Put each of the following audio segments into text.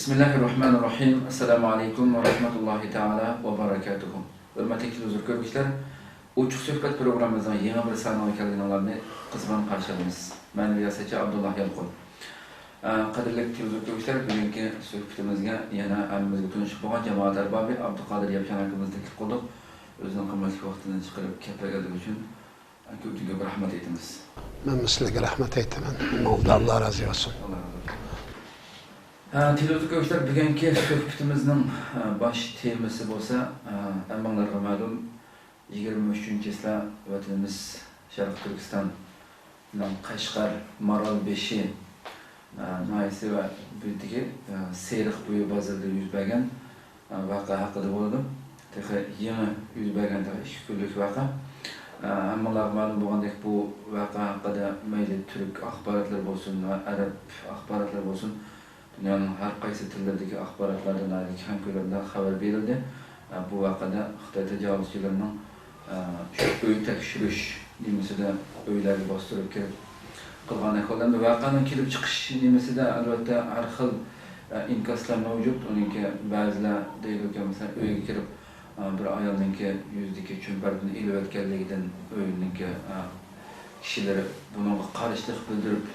Bismillahirrahmanirrahim. Assalamu alaikum wa rahmatullahi ta'ala wa barakatuhu. Hürmetli izleyiciler, Uçuk Söhbet programımızın yeni bir sanatı kelginalarini kızgın karşılayınız. Ben riyasetçi Abdullah Yalqul. Kadirli izleyiciler, bugünkü söhbetimizge yana elimizde tunuşup olan cemaat erbabı Abdülkadir Yapşan hakkımızda kutlulduk. Özünün kıymetli vaktinden çıkarıp kepegeldiği için köpçüge rahmet eytimiz. Ben sizlere rahmet eytemem. Allah razı olsun. Allah razı olsun. Televizyon bugünkü söhbetimizin baş teması bolsa, emmanlarga malum 23 isla vatanımız Şarkı Türkistan'dan Kaşgar, Maral Beşi naisi ve büyüdüğü Seyrik boyu bazarda yüz bergen vaka hakkında boladı. Tehi yeni yüz bergen şükürlük vaka. Emmanlarga malum bolgandek bu vaka hakkında meyli Türk akbaratlar bolsun, Arap akbaratlar bolsun. Dünyanın her kaysi tillerdeki akbaratlardan ayrıca hangilerinde haber verildi. Bu vakada Xitay tecavüzçülerinin öy tekşürüş nimesi de öyleri bastırıp kirip kılgan ekollarında vakanın kilip çıkış nimesi de elbette her xil inkaslar mevcut. Onunki bazılar deyilirken mesela öyge kirip bir ayalınki yüzdeki çömperden ilvetkelliğinden öyününki kişileri bunun karışlık bildirip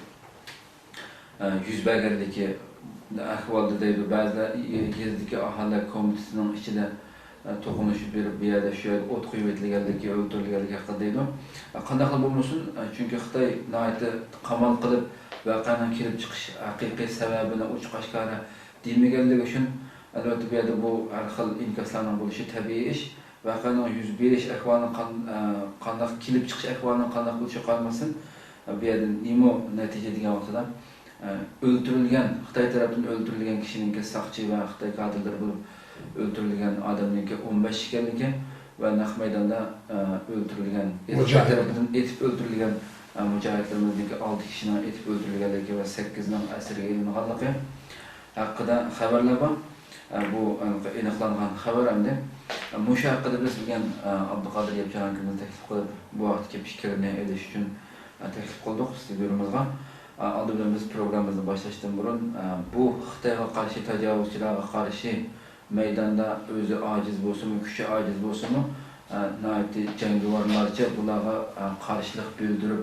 yüz belgelerdeki ahvalda deydi, bazılar yezdeki ahali komitesinin içinde tokunuşup bir yerde şöyle ot kıymetligerlik, öldürülgerlik hakkında deydi. Qandaqla bulmuşsun, çünkü Xitay naiti qamal qılıp vaqanın kelip çıkış haqiqiy sebebini uç qaşqara deyilmegenligi üçün elbette bu yerde bu her xil inkaslarning bo'lishi tabiiy ish. Vaqanın yüz berish ahvolini qandaq kelip çıkış ahvolini qandaq bo'lishi qolmasin. Bu yerden nima natija degan vaqtida öldürülgen, Xitay tarafından öldürülgen kişinin sakçı ve Xitay kadırları bulup öldürülgen adamın 15 ekanligi ve Naq meydanda öldürülgen, Xitay tarafından etip öldürülgen mücahitlerimizin 6 kişinin etip öldürülgenligi ve 8'nin esirge ilinganligi hakkında haberler var. Bu aniqlangan haber hamda Muşa hakkında biz bilgen Abdülkadir Yapşan hakkında teklif kılıp bu vaxtki fikrini ediş için teklif kıldık stüdyomuzga. Aldı bilen biz programımızı başlaştığım burun bu Xitayga karşı tecavüzçilerge karşı meydanda özü aciz bolsunmu, küçü aciz bolsunmu naiti cengivarlarca bularga karşılık bildirip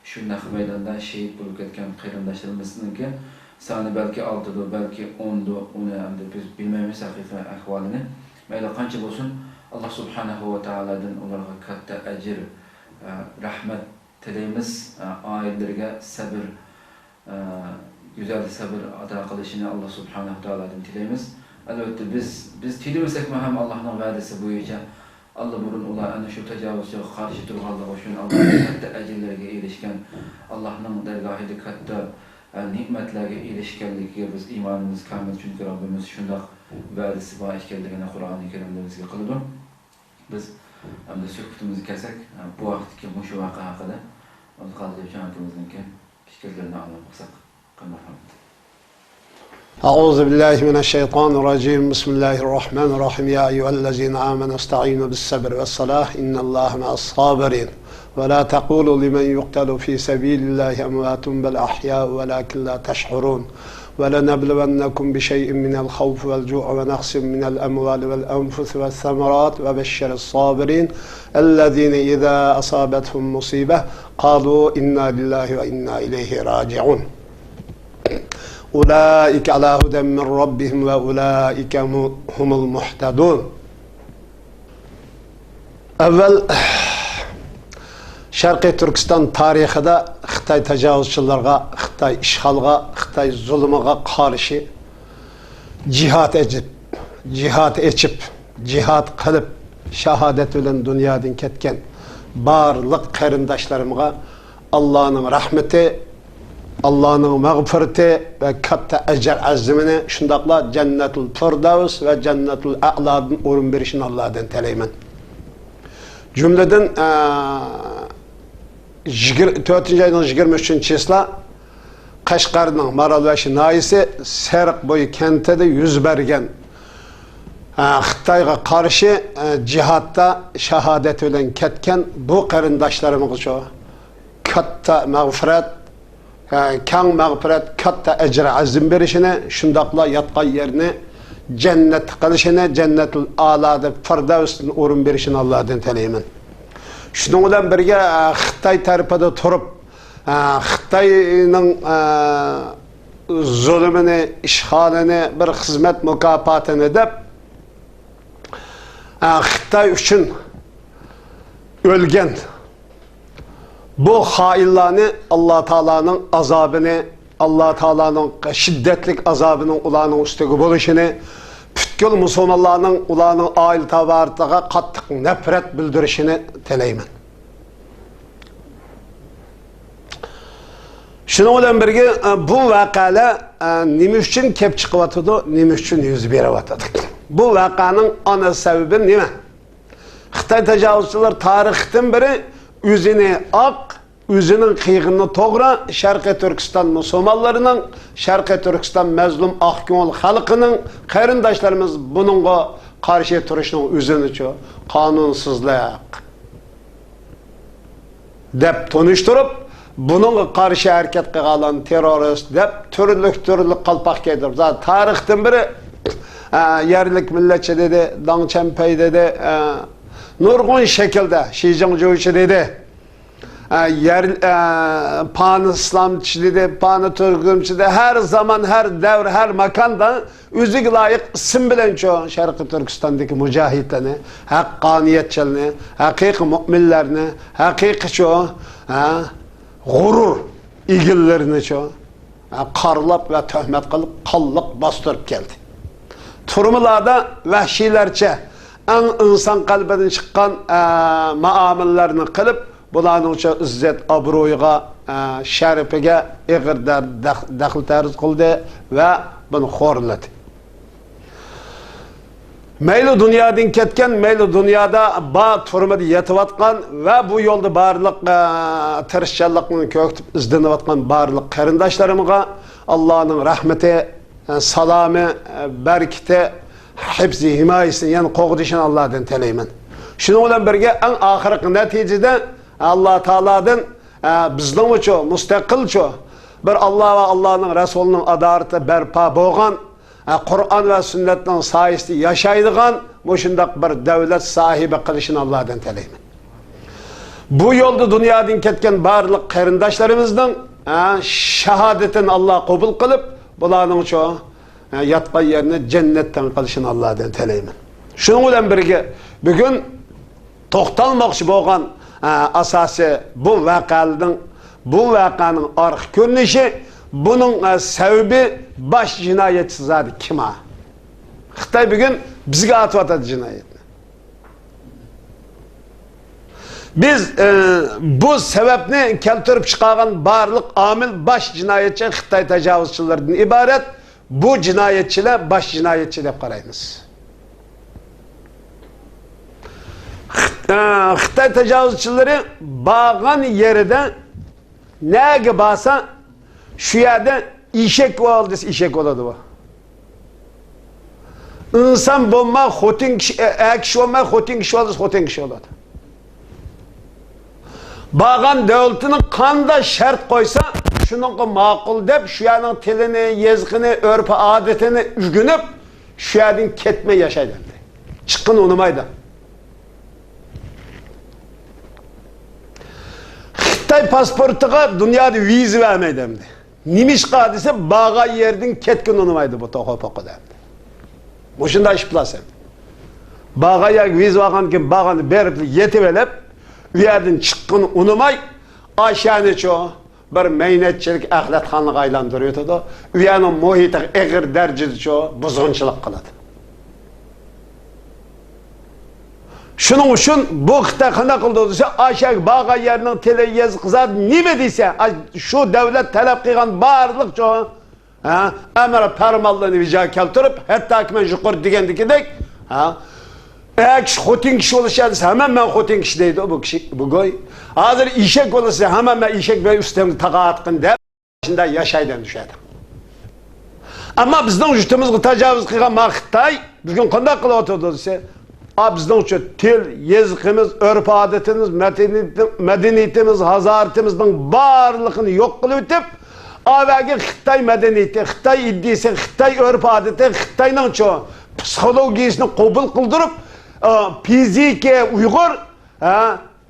şundaq meydanda şehit bulup ketken kıyırındaşlarımızınki sani belki 6'dı, belki 10'du, onu hem de biz bilmemiz haqiqi ahvalini. Meyla kança bolsun Allah subhanahu ve ta'aladan onlarga katta ecir, rahmet tileyimiz, ailelerine sabır, güzel sabır ada kılışını Allah subhanahu ta'ala'dan tileyimiz. Elbette biz tilemesek mi hem Allah'ın vədisi boyunca Allah burun ola ana şu tecavüzçe karşı durğanlığı üçün Allah'ın katta ecirlerine ilişken Allah'ın dergahide katta nimetlerine ilişkenliğe biz imanımız kamil çünkü Rabbimiz şundaq vədisi var işkenliğine Kur'an-ı Kerim'de bizge kılıdır. Biz hem de söhbetimizi kesek bu vaxtki muşu vaka hakkında Abdülkadir Yapşan hakkımızdaki fikirlerini anlamaksak. أعوذ بالله من الشيطان الرجيم بسم الله الرحمن الرحيم يا أيها الذين آمنوا استعينوا بالصبر والصلاة إن الله مع الصابرين ولا تقولوا لمن يقتل في سبيل الله أموات بل أحياء ولكن لا تشعرون ولنبلونكم بشيء من الخوف والجوع ونقص من الأموال والأنفس والثمرات وبشر الصابرين الذين إذا أصابتهم مصيبة قالوا إنا لله وإنا إليه راجعون أولئك على هدى من ربهم وأولئك هم المهتدون. Evvel Şarkı Türkistan tarihinde Xitay tecavüzçilerine, Xitay işgalga, Xitay zulmüne karşı cihat edip, cihat kılıp, şehadet bilen dünyadan ketken barlık kerindaşlarımga Allah'ın rahmeti, Allah'ın mağfireti ve katta ecr azmini şundakla Cennetul Firdevs ve Cennetul A'la'dan orun verişini Allah'dan tileymen. Cümleden 4. ayının 23. isla Kaşgar'ın Maralbaşı naisi Serik boyu kentede yüz bergen Xitayga karşı cihatta şehadet bilen ketken bu qarindaşlarımız katta mağfiret kang mag'firat, katta ajr azim berishini, shundoqla yotgan yerini cennet qilishini, cennetul a'loda firdavsdan o'rin berishini Allohdan tilayman. Shuning bilan birga Xitoy tarafida turib, Xitoyning zulmini, ishg'olini, bir xizmat mukofotini deb Xitoy uchun o'lgan bu xoinlarni Alloh taolaning azobini, Alloh taolaning shiddatli azobining ularning ustiga bo'lishini, butkul musulmonlarning ularning oila tabaratiga qattiq nafrat bildirishini tilayman. Shuning bilan birga bu voqealar nima uchun kelib chiqyotdi, nima uchun yuz beryotdi? Bu voqeaning ana sababi nima? Xitoy tajovuzchilar tarixdan beri o'zini oq, o'zining qiyg'ini to'g'ri Sharqiy Turkiston musulmonlarining, Sharqiy Turkiston mazlum oqko'ngil xalqining qarindoshlarimiz buningga qarshi turishning o'zini-chi qonunsizlik deb tunishtirib, buningga qarshi harakat qilgan terrorist deb turli qalpoq kiydirib, tarixdan beri yerlik millatchi dedi, Dangchenpey dedi, nurg'un shaklda Xi Jinping dedi, pan İslamçı dedi, pan Türkümçü dedi, her zaman, her devr, her makanda özüge layık isim bilen çoğu Şarkı Türkistan'daki mücahitlerini, hakkaniyetçilerini, hakiki müminlerini, hakiki çoğu gurur ilgililerini çoğu karlap ve töhmet kılıp kallık bastırıp geldi. Turumlarda vahşilerçe en insan kalbinden çıkan muamellerini kılıp bularning izzat obro'yiga, sharifiga ig'ir daxl tarz qildi va buni xo'rladi. Mayli dunyodan ketgan, mayli dunyoda ba turmada yetayotgan va bu yo'lda barliq tirishchanlikni ko'ktib izlanayotgan barliq qarindoshlarimga Allohning rahmati, salomi, barakati, hifzi, himoyasini yana qo'g'dishini Allohdan tilayman. Shuning bilan birga eng oxirgi natijada Allah Teala'dan bizden uçu, müstakilçu bir Allah ve Allah'ın Resulünün adareti berpa boğan, Kur'an ve sünnetten sayesinde yaşaydıgan, muşundak bir devlet sahibi kılışını Allah'dan tilayman. Bu yolda dünyadan ketken barlık qarindoshlarımızdan şehadetini Allah kabul kılıp, bularning uçu yatgan yerini cennetten kılışını Allah'dan tilayman. Şunun bilan birga bugün to'xtalmoqchi bo'lgan asası bu vakanın arx görünüşü, bunun sebebi baş cinayetçi zaten kim ha? Xitay bugün bizge atıvadı cinayetini. Biz bu sebepni keltirip çıkargan barlık amil baş cinayetçi Xitay tecavüzçilerden ibaret, bu cinayetçiler baş cinayetçi dep qaraymiz. Xitay tecavüzçileri bağın yerinde neye basa şu yerde işek oldu, işek oladı bu. İnsan bulma, hotin kişi olma, hotin kişi oldu, hotin kişi oladı. Bağın devletinin kanda şart koysa, şunun makul deyip, şu yerinin tilini, yazgını, örpü, adetini üzgünüp, şu yerden ketme yaşaydı. Çıkın unumaydı. Xitay pasportuga dünyada vize vermeydi demdi. Nimiş kadisi bağa yerden ketkin unumaydı bu toqo-poqo demdi. Bu şunda iş bilasın. Bağa yer vize vagan ki bağını berip yetip elep, u yerden çıkkın unumay, aşağını çoğu bir meynetçilik, ahlatxanlık aylandırıyordu da, u yerinin muhiti eğir derecesi çoğu buzgunçılık kıladı. Şunun için bu Xitay qanday qildi desa, aşağı bağa yerinin tili yazıqızad nime deyse, şu devlet talep qilgan barliq çoğu emre fermanlarını vica keltirip, hatta ki men yuqori degandikidek, eğer kişi xotin kişi olsa desa, hemen men xotin kişi deydi bu kişi, bu goy. Hazır işek olsa hemen men işek ve üstemni taqa atqın deb, içinde yaşaydan düşedi. Ama bizden jutumuzga tajovuz qilgan Xitay, bugün qanday qilyotdi desa, bizden için til, yazıkımız, örf adetimiz, medeniyetimiz, hazaretimizden barlığını yok kılıp avagi Xitoy madaniyati, Xitoy iddisi, Xitoy urf-odati, Xitoyning psixologiyasini qabul qildirib, fizika Uyg'ur,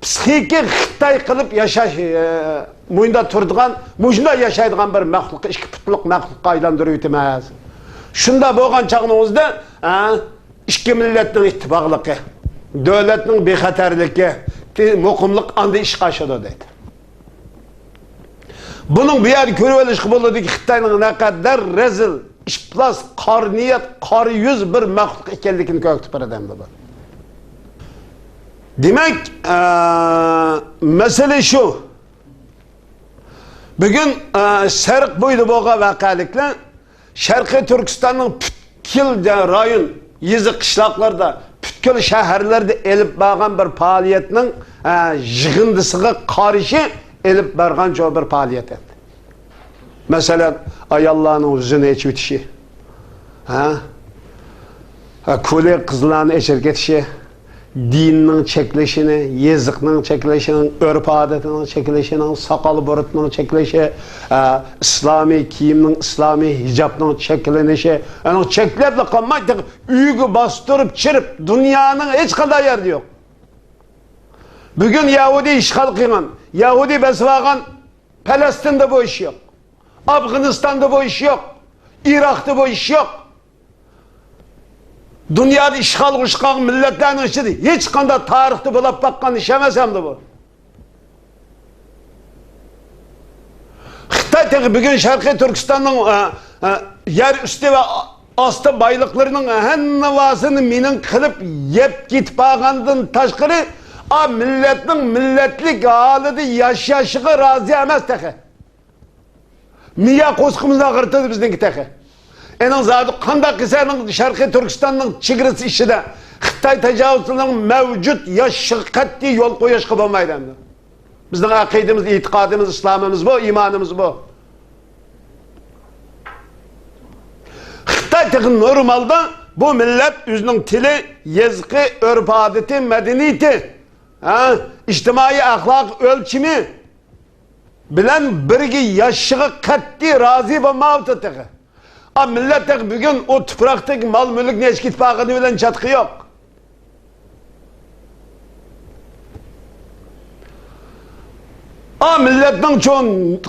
psixika Xitoy qilib yashash, munda turadigan, mujda yashaydigan bir maxluq, ikki putliq maxluqqa aylantirib o'tamiz. Shunda bo'lgan chaqningizda, ikki millatning ittifoqligi, davlatning bexatarligi, muqimlik anda ishga oshadi deydi. Bunun bir yer görüp alışkı buldu ki Xitayning naqadar rezil, işplas, qarniyat, qari yüz bir məxluq ekenlikini köktüp bir adamda bu. Demek, mesele şu. Bugün Şərq boydu boğa vakalikle, Şərqi Türkistan'ın pütkil rayon, yezi qışlaqlarda, pütkil şəhərlerde elip bağan bir faaliyetinin jığındısıға qarşı elip barğan çoğu bir faaliyet etti. Mesela ayallarının yüzünü içi bitişi, köle kızlarını eşirk etişi, dininin çekilişini, yazıkının çekilişinin, örf adetinin çekilişinin, sakalı borutmanın çekilişi, İslami kiyiminin, İslami hicabının çekilinişi, yani çekiliple kalmak, üyüğü bastırıp, çırıp, dünyanın hiç kadar yerde yok. Bugün Yahudi işgal kıyman, Yahudi besvagan, Palestin'de bu iş yok. Afganistan'da bu iş yok. Irak'ta bu iş yok. Dünyada işgal kuşkan milletlerin içinde hiç kanda tarihte bulup bakkan iş emesem de bu. Xitay bugün Şarkı Türkistan'ın yer üstü ve astı baylıklarının hennevasını minin kılıp yep git bağandın taşkırı milletlik halıdı yaşayışığı razı emez teki. Miya koskumuza kırtıdı bizdeki teki. Enin zaten kandak kisenin Şarkı Türkistan'ın çigirisi işi de Xitay tecavüzünün mevcut yaşıkkatli yol koyuşku bulmaydı. Bizden akidimiz, itikadımız, İslam'ımız bu, imanımız bu. Xitay teki normalde bu millet yüzünün tili, yazgı, örf adeti, medeniyeti, içtimai ahlak ölçümü bilen birgi yaşığı katli razı bulmavdı teki. Millet teki bugün o tupraktaki mal mülk neşkit bağını bilen çatkı yok. Milletin çoğun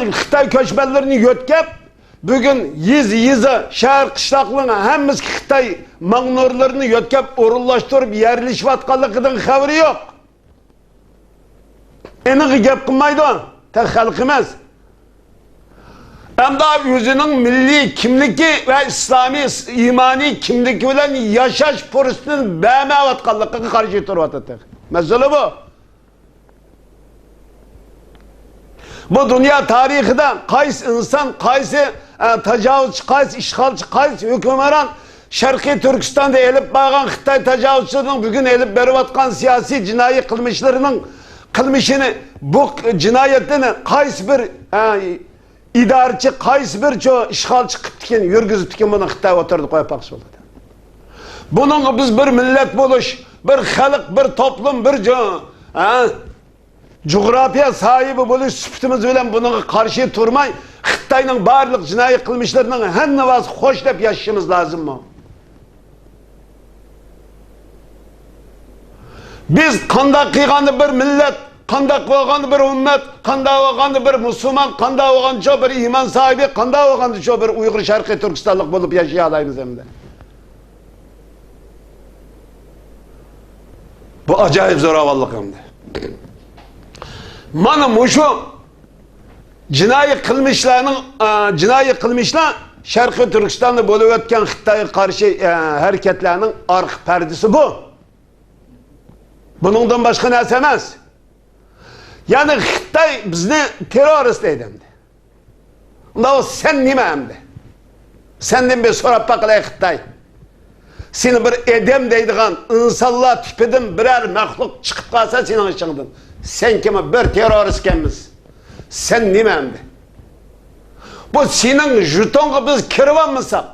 Xitay köçmenlerini yötkep bugün yüzü şehir kışlaklığına hemiz Xitay mağnurlarını yötkep urullaştırıp yerleşip atkallıkının haberi yok. Eni gep kılmaydı o. Tek halkımız. Hem daha yüzünün milli kimliki ve İslami, imani kimliki olan yaşaş pürüstünün bəme atkallıkını karşı durmadı. Mesele bu. Bu dünya tarihinde kays insan, kaysi tecavüzçü, kays işgalci, kays hükümran Şarkı Türkistan'da elip bağan Xitay tecavüzçünün bugün elip berbatkan siyasi cinayi kılmışlarının kılmışını, bu cinayetini kays bir idareci, kays bir çoğu işgalci kıptiken, yürgüzüptiken bunu Xitay oturdu koyapaksı oldu. Bunun biz bir millet buluş, bir halk, bir toplum, bir coğrafya sahibi buluş süptümüz bilen buna karşı durmay, Xitay'nın barlık cinayi kılmışlarının henne vaz hoş deyip yaşamamız lazım mı? Biz kandak kıyganı bir millet, kandak oğanı bir ümmet, kandak oğanı bir Müslüman, kandak oğanı çoğu bir iman sahibi, kandak oğanı çoğu bir Uygur Şarkı Türkistanlık bulup yaşayadayız hem de. Bu acayip zoravallık hem de. Mana muşu cinayi kılmışlar Şarkı Türkistan'da bulup ötken Xitay'a karşı hareketlerinin arka perdesi bu. Bunundan başka neyse emez. Yani Xitay bizni terörist edemdi. O sen nime emdi? Senden bir sorap bakıla Xitay. Seni bir edem deydiğin insanlar tipidin birer məxluq çıkıp kalsa senin ışığındın. Sen kime bir terörist kemiz? Sen nime emdi? Bu senin jutonga biz kirvan mısak?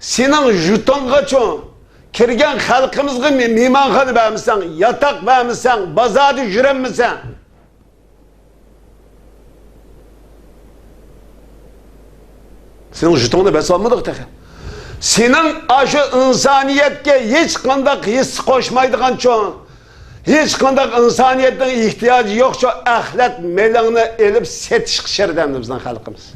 Senin jutonga çoğun. Kirgen halkımızga mimanxana vermişsen, yatak vermişsen, bazarda jürem misin? Senin jutunu besalmadık tekin. Senin aşı insaniyetke hiç kandak his koşmaydıgan çoğun, hiç kandak insaniyetin ihtiyacı yok şu ahlak melağını elip setiş şerdemdi bizden halkımız.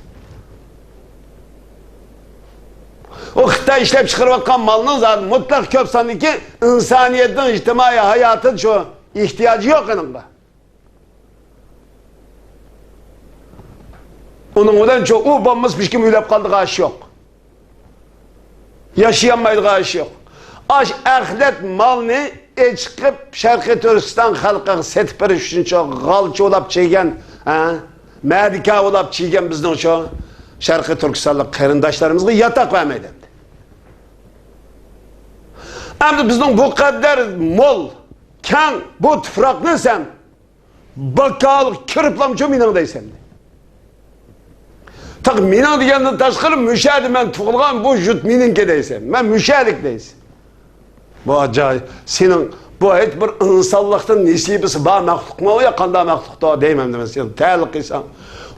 O Xitay işlep çıkarıvatkan malının zaten mutlak köp sandı ki insaniyetin içtimai hayatın şu ihtiyacı yok onunla. Onun odan çok o bombası pişkin ülep kaldığı aşı yok. Yaşayamaydığı aşı yok. Aş ahiret malını çıkıp Şarkı Türkistan halkı setip beriş için çok galçı olap çeygen, medika olap çeygen bizden çok Şarkı Türkistanlı kırındaşlarımızı yatak vermeydi. Hem bizden bu kadar mol, kan, bu tıfrak nesem, bakal, kırıplamcı minandaysam. Tak minan diyenden taşkırım müşahede ben tuğulgan bu jut mininke deysem. Ben müşahedik deysem. Bu acayip. Senin bu et bir insanlıktan nisibisi bağ məxluq mu ya kanda məxluq da deymem demen sen təlik insan.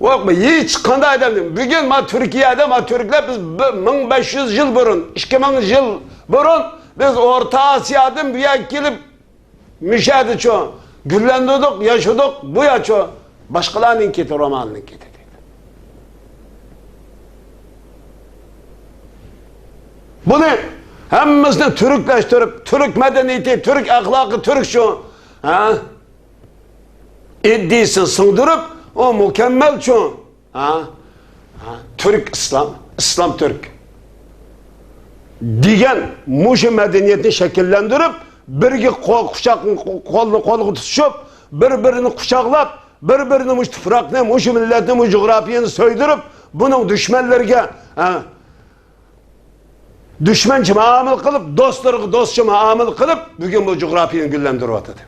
Yok hiç kanda edemdim. Bugün ma Türkiye'de ma Türkler biz 1500 yıl burun, 2000 yıl burun biz Orta Asya'dan bir yer gelip müşahede çoğu. Güllendirdik, yaşadık bu ya çoğu. Başkalarının keti, romanının keti. Bunu hemimizden Türkleştirip, Türk medeniyeti, Türk ahlakı, Türk şu iddiasını sındırıp o mükemmel şu Türk İslam, İslam Türk diyen muşu medeniyetini şekillendirip birgi kolunu tutuşup birbirini kuşaklap birbirini muş tıfrakını, muş milletini, muş coğrafyanı söydürüp bunun düşmanlarına düşmançı muamele kılıp, dostları dostçı muamele kılıp, bugün bu coğrafyanı güllendirip atadı.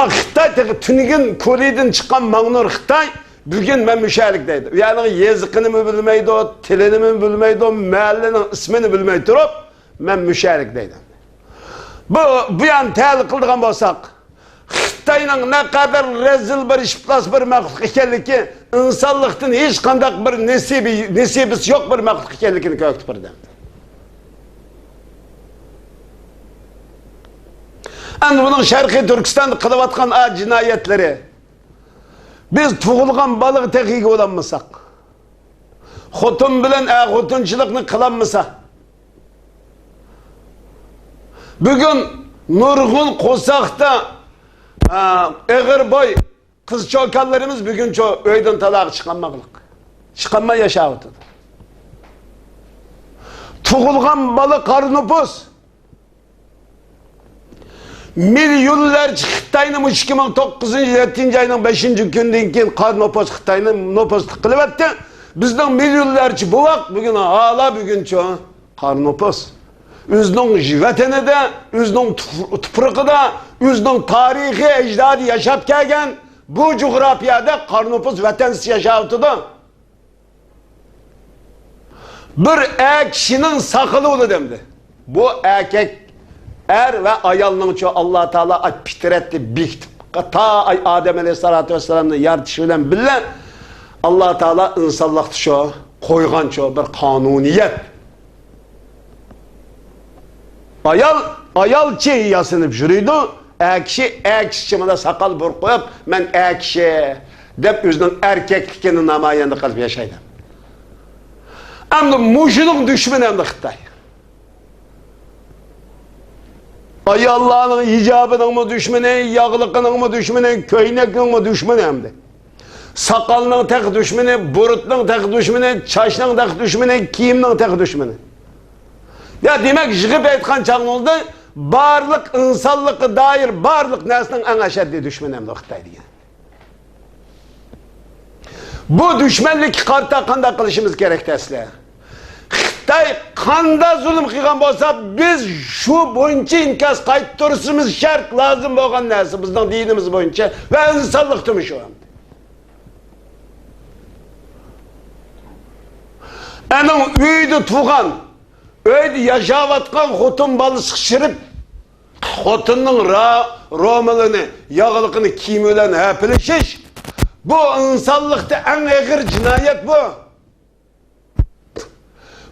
Xitay tünigin Kurey'den çıkan mağnur Xitay, bugün ben müşahelikteydi. Yani yazıkını mı bilmeydi o, tilini mi bilmeydi o, mahallenin ismini bilmeydi durup, ben müşahelikteydim. Bu yan tehlik kıldığım olsak, Xitay'ın ne kadar rezil bir işplas bir məxluq ekenlik ki, insanlıktan hiç kandak bir nesibisi yok bir məxluq ekenlikini köktü birden. Yani bunun Şarkı Türkistan'da kılıvatkan cinayetleri, biz tuğulgan balık tekiki olanmasak, hotun bilen hotunçılıkını kılanmasak, bugün nurgun kosakta eğer boy kız çokallarımız bugün çok öyden talak çıkanmaklık. Çıkanma yaşavudu. Tuğulgan balık karnupuz. Milyonlarca Xitay'nın 2009 7. ayının 5. günden keyin karnupuz Xitay'nın nopuz tıkılıp etti. Bizden milyonlarca buvak bugün hala bugün çok karnupuz. Üzünün vatanı da, üzünün tuprağı da, üzünün tarihi ecdadı yaşap gelgen bu coğrafyada karnupuz vatansı yaşavudu da. Bir kişinin sakılı olu demdi. Bu erkek er ve ayalının çoğu Allah Teala ay pitiretti bikti. Ta ay Adem Aleyhisselatü Vesselam'ın yartışıyla bile Allah Teala insanlıktı çoğu koygan çoğu bir kanuniyet. Ayal çiğ yasınıp jürüydü. Ekşi çimada sakal bur koyup men ekşi dep özünün erkeklikini namayende kalıp yaşaydı. Hem muşunun düşmanı hem de Xitay. Ayallahının icabının mı düşmanı, yağlıkının mı düşmanı, köynekinin mi düşmanı hem de. Sakalının tek düşmanı, burutun tek düşmanı, çaşının tek düşmanı, kiyiminin tek düşmanı. Ya demek jıgıp etkan çağın oldu, barlık, insanlıkı dair barlık neslinin en aşeddi düşmanı hem de Xitay diye. Bu düşmanlık karta kanda kılışımız gerek tesle. Xitay kanda zulüm kıygan bolsa biz şu boyunca inkas kayıt durusumuz şart lazım olan nesi bizden dinimiz boyunca ve insanlık tümü şu an. Onun üydü tuğan, öyle yaşavatkan hotun balı sıkışırıp hotunun romalını, yağlıkını kiyimölen hepilişiş bu insanlıkta en ağır cinayet bu.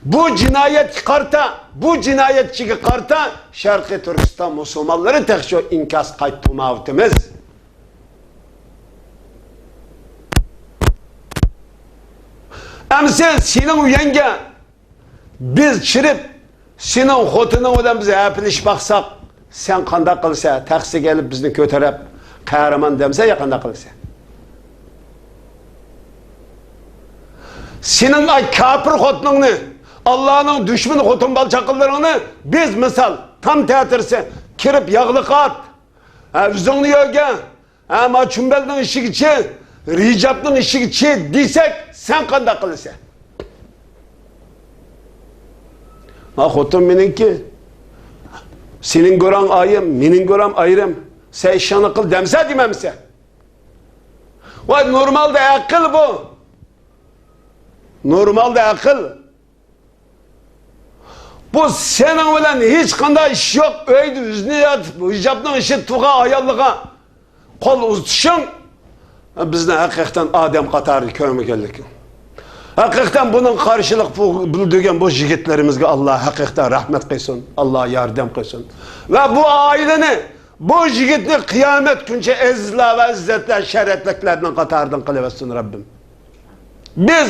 bu cinayet karta, bu cinayetçi karta Şarkı Türkistan Müslümanları tek şu inkas kayıtmavtimiz. Emse senin uyenge biz çirip senin xotunun olan bize yapılış baksak sen kanda kılsa, taksi gelip bizni köterep kahraman demse ya kanda kılsa. Senin ay kafir xotununu, Allah'ın düşmanı xotun balçakıllarını biz misal tam teatrse kirip yağlı kat, yüzünü yoga, ama çumbelden işi geçi, ricaptan işi geçi desek sen kanda kılsa. Ha xotun meninki, senin gören ayım, menin gören ayrım, sen işanı kıl demse dememse. Ve normalde akıl bu. Normalde akıl. Bu senin bilen hiç kanday iş yok. Öyle yüzünü yatıp, hicaptan işi tuğa ayallığa kol uzatışın. Bizden hakikaten Adem Katarı köyme geldik. Hakikaten bunun karşılık bulduğun bu jigitlerimizge Allah hakikaten rahmet kılsın. Allah yardım kılsın. Ve bu aileni, bu jigitni kıyamet günce ezla ve izzetle şerefliklerden Katar'dan kılıversin Rabbim. Biz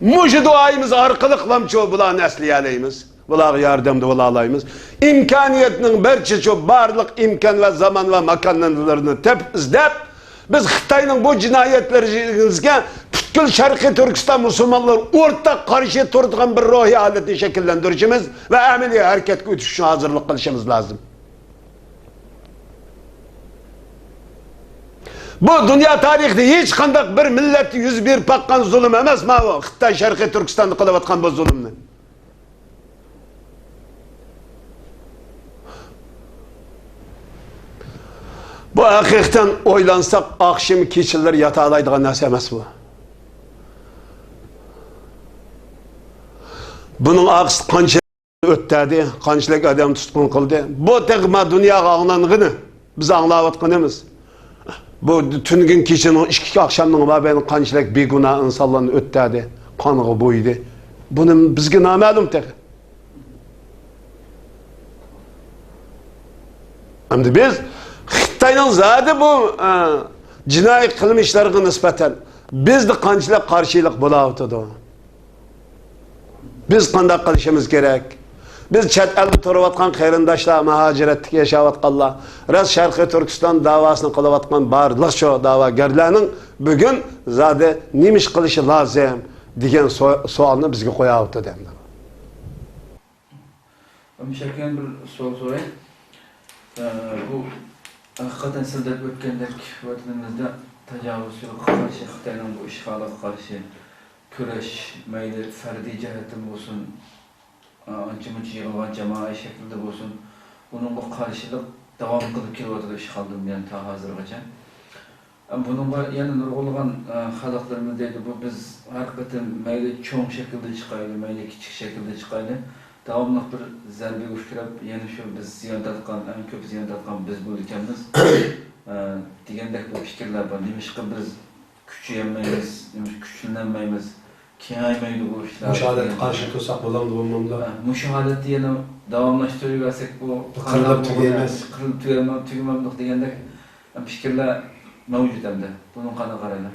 mucu duayımız arkalıklam çoğu bula nesliyaleyimiz. Bula yardımda bula alayımız. İmkaniyetinin berçi çoğu barlık imkan ve zaman ve makanlarını tep izlep biz Xitay'ın bu cinayetlerimizge Türkül Şarkı Türkistan Müslümanlar ortak karşı turduğun bir ruhi haleti şekillendirişimiz ve ameli hareket gütüşüne hazırlık kılışımız lazım. Bu dünya tarihinde hiç kandak bir millet 101 pakkan zulüm emez mi o? Xitay Şarkı Türkistan'da kılıvatkan bu zulümünü. Bu hakikaten oylansak akşam keçiler yatağılaydığı nasıl emez bu? Bunun aks kançılık öttedi, kançılık adam tutkun kıldı. Bu tekma dünya ağlanığını biz anlavatkanımız. Bu tüngün kişinin iki akşamdan var benim kançılık bir günah insanların öttedi, kanığı buydu. Bunun bizge namalum tek. Şimdi biz Xitay'ın zaten bu cinayet kılmışlarına nispeten biz de kançılık karşılık bulavıtıdı. Biz kandak kılışımız gerek. Biz chet elde turvatkan kayrindaşlar muhaciretlik yaşavatkanlar. Res Şarkı Türkistan davasını kılavatkan barlık şu davagerlerinin bugün zaten nimiş kılışı lazım diyen sualını bizge koyavıtı demdi. Müşerken bir soru sorayım. Bu hakikaten sizler ötkendek vatanımızda tecavüzçülük karşı, Xitay'ın bu işgalı karşı küreş, meyli ferdi cihetim olsun, ançı-mıçı yığılgan cemaat şeklinde olsun, bunun bu karşılık devam kılıp keliyotadı işgaldım yani ta hazırgacha. Bununla yana nurgulgan halaklarımız deydi bu biz hakikaten meyli çoğun şekilde çıkaylı, meyli küçük şekilde çıkaylı. Davamlı bir zerbe uçkirap, yani şu biz ziyan tatkan, en köp ziyan tatkan biz bu ülkemiz. Digendek bu fikirler var. Demiş ki biz küçüyemeyiz, küçüllenmeyiz, kiyaymaydı bu işler. Müşahadet karşı tutsak bulamdı bu mumda. Müşahadet diyelim davamlaştırıversek bu kırılıp tügeyemez. Kırılıp tügememlik digendek fikirler mevcut hem de. Bunun kanı karayla.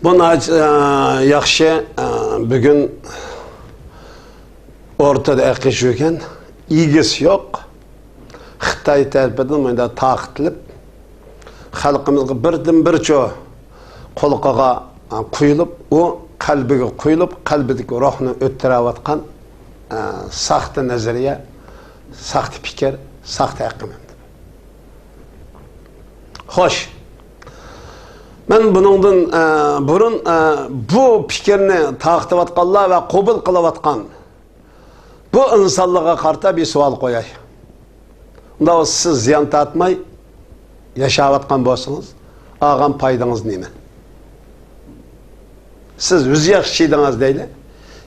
Buna yaxşı bugün ortada akış yokken ilgisi yok. Xitay tarafından taqtilib xalqimizga birdan bir çoğu qolqaga quyilib, o qalbiga quyilib, qalbidagi ruhni o'tiravatgan saxta nazariya, saxta fikr, saxta aqim. Xo'sh. Men buningdan burun bu fikrni taqtivatganlar va qabul qilayotgan bu insonlarga qarta bir savol qo'yay. Unda siz ziyon tortmay yashayotgan bo'lsangiz, olgan foydangiz nima? Siz 100 yosh yashaydingiz deyli,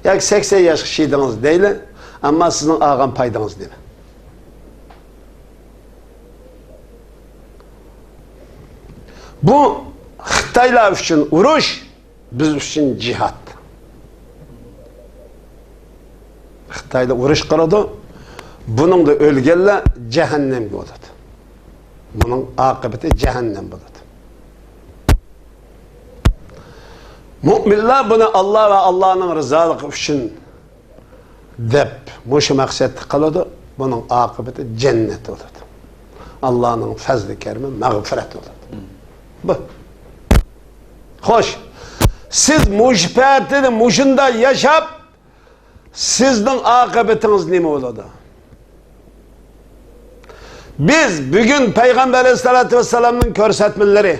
yoki 80 yosh yashaydingiz deyli, ammo sizning olgan foydangiz nima? Bu Xitaylar uchun urush, biz uchun jihad. Xitoyda urush qiladi. Buningda o'lganlar jahannamga bo'ladi. Buning oqibati jahannam bo'ladi. Mu'minlar buni Alloh va Allohning rizoligi uchun deb mushu maqsadni qiladi. Buning oqibati jannat bo'ladi. Allohning fazli karimi mag'firat bo'ladi. Bu. Xo'sh, siz mushfatini mushunda yashab, sizning oqibatingiz nima bo'ladi? Biz bugün Peygamber Aleyhisselatü Vesselam'ın ko'rsatmalari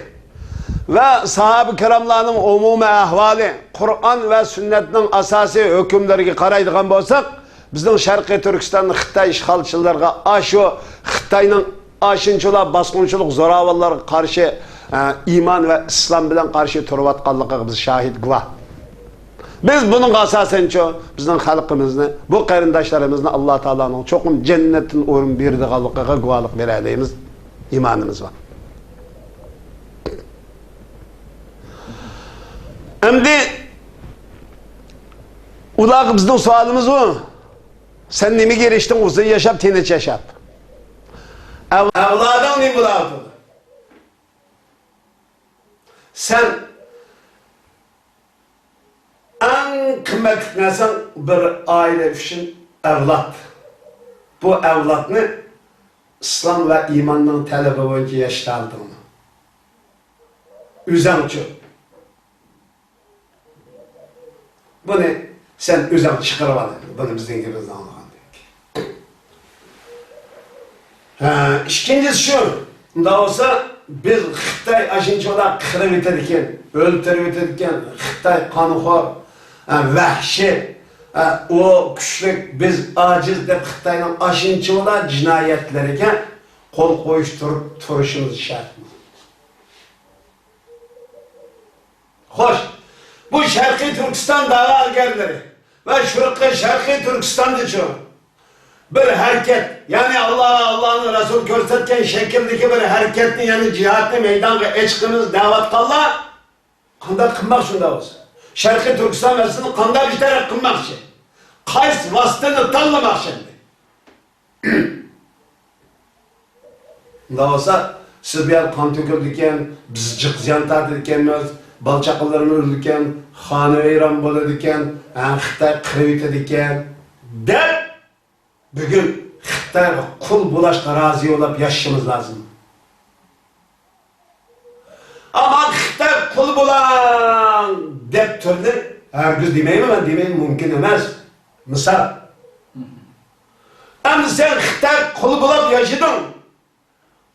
ve sahabe-i kiramlarning umumiy ahvoli, Qur'on ve sünnetning asosiy hukmlariga qaraydigan bo'lsak, bizning Sharqiy Turkistonning Xitoy ishg'olchilariga shu Xitoyning aşınçılar, basqınçılık, zo'ravonlarga qarshi iman ve İslam bilan qarshi turayotganligiga biz shahid guvoh. Biz bunun asasenço bizning xalqimizni, bu qarindoshlarimizni Alloh taoloning cho'qim jannatdan o'rin berdiganligiga guvohlik beradigan imonimiz bor. Endi ular bizning savolimiz bu. Sen nimaga erişdin uzun yaşap, tinch yaşap? Avloding nima bo'ladi? Sen en kıymetli narsa bir aile için evlat. Bu evlatını İslam ve imanın talebi boyunca yaşardığını. Üzemçi. Bunu sen üzem çıkarımadın. Bunu bizden gibi anlamadın. İkincisi şu. Da olsa biz Xitoy aşınçılar kırıp eterken, öldürüp eterken, Xitoy kanıxor, vahşi, o güçlük, biz aciz de Xitoyning aşınçılar cinayetleriga qo'l qo'yishtirib turishimiz shart. Xo'sh, bu Sharqiy Turkiston da'vogarlari va Sharqiy Turkistonda bir hareket, yani Allah'ın Resul ko'rsatgan şekildeki bir hareketni, yani cihatni meydanga chiqimiz da'vat qillar, qanday qilmoq shunda bo'lsa. Sharqiy Turkiston masalasini qanday bir taraf qilmoqchi? Qaysi vositani tanlamoqchi? Unda bo'lsa, siz bu yer qon to'kildikan, biz jiq ziyon tortadikanmiz, balchaqalarni o'ldikan, xonavayron bo'ladikan, Xitoy qirib etadikan deb bugün Xitoyga qul bo'lishga rozi bo'lib yashashimiz lozim. Ama Xitoy qul bo'lan deb turdi. Herkes demeymi, ben demeyim, mümkün emas. Misal. Endi sen Xitoy qul bo'lib yashading.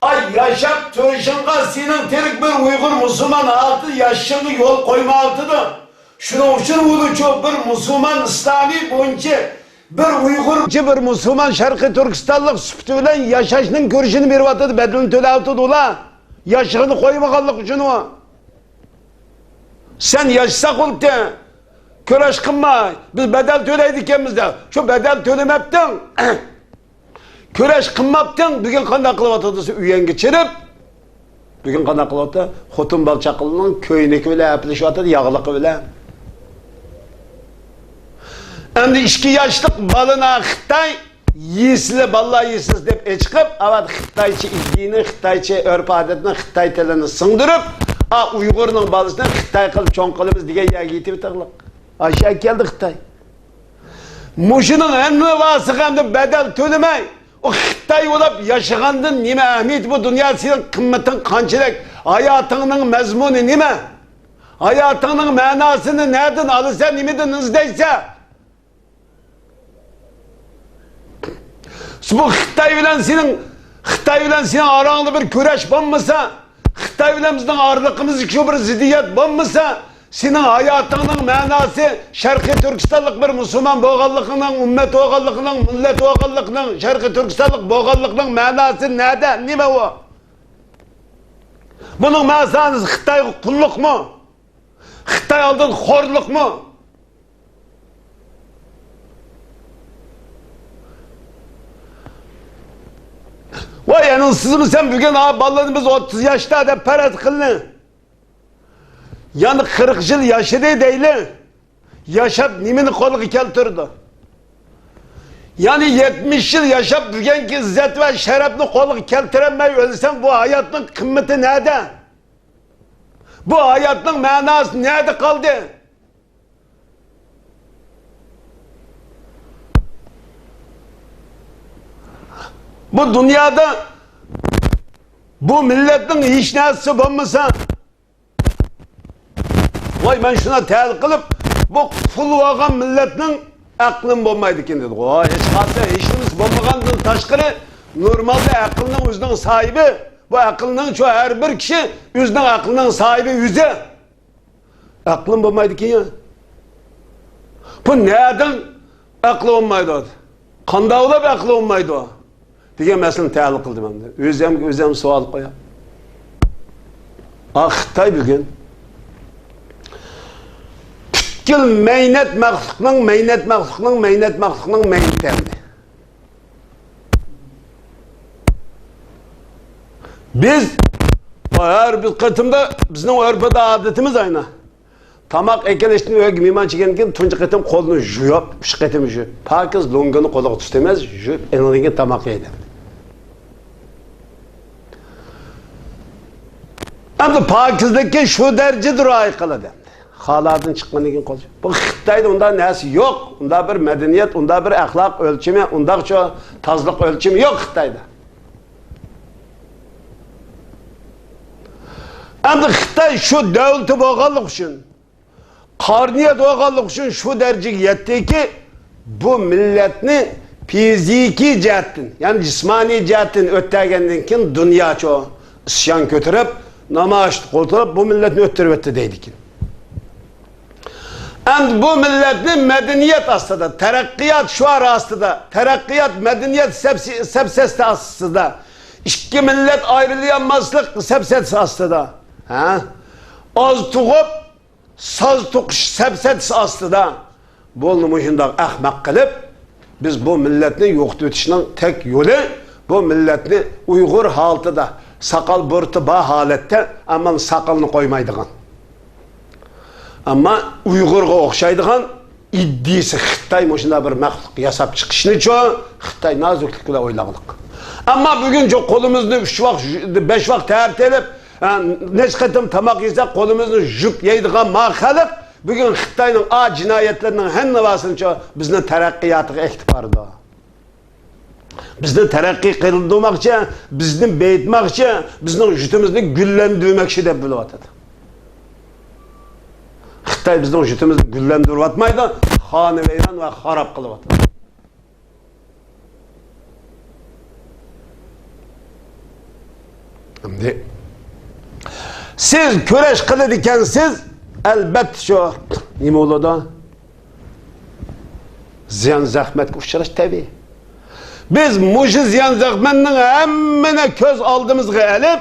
Ay yaşap turishingga sening tirik bir Uyg'ur musulmon altı yashashingga yo'l qo'ymoqdi. Shuning uchun u bir musulmon islomiy bo'yicha bir Uyg'urchi bir musulmon Sharqiy Turkistonlik sufti bilan yashashning ko'rishini beryapti, bedelini to'layapti ular. Yashashini qo'ymaganlik uchun u. Sen yaşsa qilibdi. Kurash qilmay, biz bedel to'laydi ekanmiz de. Shu bedel to'lamabding. Kurash qilmabding, bugun qanday qilyapti? Uyanga chirib, bugun qanday qilyapti? Xotin balchaqilining ko'yniki bilan aplashyapti, yog'liqi bilan. Endi 2 yoshlik balına Xitoy yesli, balla yesiz deb chiqib, avat Xitoycha idini, Xitoycha urf-odatni, Xitoy tilini singdirib, Uyg'urning balasini Xitoy qilib cho'ng qilamiz degan yerga yetib taqliq. Aşağı keldi Xitoy. Mushuning hamma vasiqa hamda bedel to'lamay, o Xitoy bo'lib yashagandan nima ahamiyat bu dunyo sening qimmating qanchalik, hayotingning mazmuni nima? Hayotingning ma'nosini nereden alasan, nimadan izlaysan? Bu Xitoy bilan sening arangda bir kurash bo'lmasa, Xitoy bilan bizning orliqimizga shu bir ziddiyat bo'lmasa, sening hayotingning ma'nosi Sharqiy Turkistonlik bir musulmon bo'lganligining, ummat bo'lganligining, millat bo'lganligining, Sharqiy Turkistonlik bo'lganligining ma'nosi nada? Nima u? Buning ma'nosi Xitoyga qulluqmi? Xitoy oldin xo'rliqmi? Vay yani siz sen bugün ballarımız 30 yaşta da parat kılın. Yani 40 yıl yaşadı değil. Yaşap nimini kolu keltirdi. Yani 70 yıl yaşap bugünkü izzet ve şerefini kolu keltiremey ölsen bu hayatın kıymeti nerede? Bu hayatın manası nerede kaldı? Bu dünyada bu milletin hiç nesi olmasa vay ben şuna tehlik kılıp bu ful olgan milletin aklın olmaydı ki dedi. Vay hiç kalsa işimiz olmagandan taşkırı normalde aklının özünün sahibi bu aklının çoğu her bir kişi özünün aklının sahibi yüze aklın olmaydı ki ya. Bu nereden aklı olmaydı? Kanda olup aklı olmaydı o. Diye mesela tehlik kıldım ben de. Özem sual koyar. Xitay bugün tütkül meynet mahluqның meynetendi. Biz her bir kıtımda bizning örfada adetimiz aynı. Tamak ekelişini ögü miman çekenken tuncu kıtım kolunu juyup, piş kıtımı juyup. Pakiz longunu koluğu tutamaz, juyup enliğine tamak yedi. Ama pakizlikке şu derecedir aykılı dendi. Haladın çıkmanı için kolacak. Bu Xitayda onda nesi yok. Onda bir medeniyet, onda bir ahlak ölçümü, onda şu tazlık ölçümü yok Xitayda. Ama Xitay şu devleti boğalık için, karniyet boğalık için şu dereceye yetti ki bu milletini fiziki cihetin, yani cismani cihetin ötteğinden kim dünya çoğu isyan götürüp namaz koyup bu milletin öttürüp etti deydi ki. And bu milletin medeniyet aslında, terakkiyat şu ara aslında, terakkiyat medeniyet sepsesti aslında. İki millet ayrılayamazlık sepseti aslında. Az tuğup, saz tuğuş sepseti aslında. Bolunu muşundan ahmak kılıp, biz bu milletini yoktu ötüşünün tek yolu, bu milletini Uygur haltıda, sakal bırtıba halette ama sakalını koymaydıgan. Ama Uygur'a okşaydıgan iddisi Xitay moşunda bir mahluk yasap çıkışını çoğu Xitay naziklikle oylağılık. Ama bugün çok kolumuzni 3 vakt 5 vakt tertelip neşketim tamak yesek kolumuzni jüp yeydigan mahalik bugün Xitay'nın a cinayetlerinin henne vasını çoğu bizden terakkiyatıga ehtibarı da. Bizden terakki kırıldırmakça, bizden beyitmakça, bizden jütümüzni güllendirmekçi de böyle atadı. Xitay bizden jütümüzni güllendirip atmaydı, hanı veyran ve harap kılıp atadı. Şimdi siz köreş kılı dikensiz elbet şu nime oldu? Ziyan zahmet uçraş tabi. Biz muşu ziyan zahmetinin hemmine köz aldığımızga elip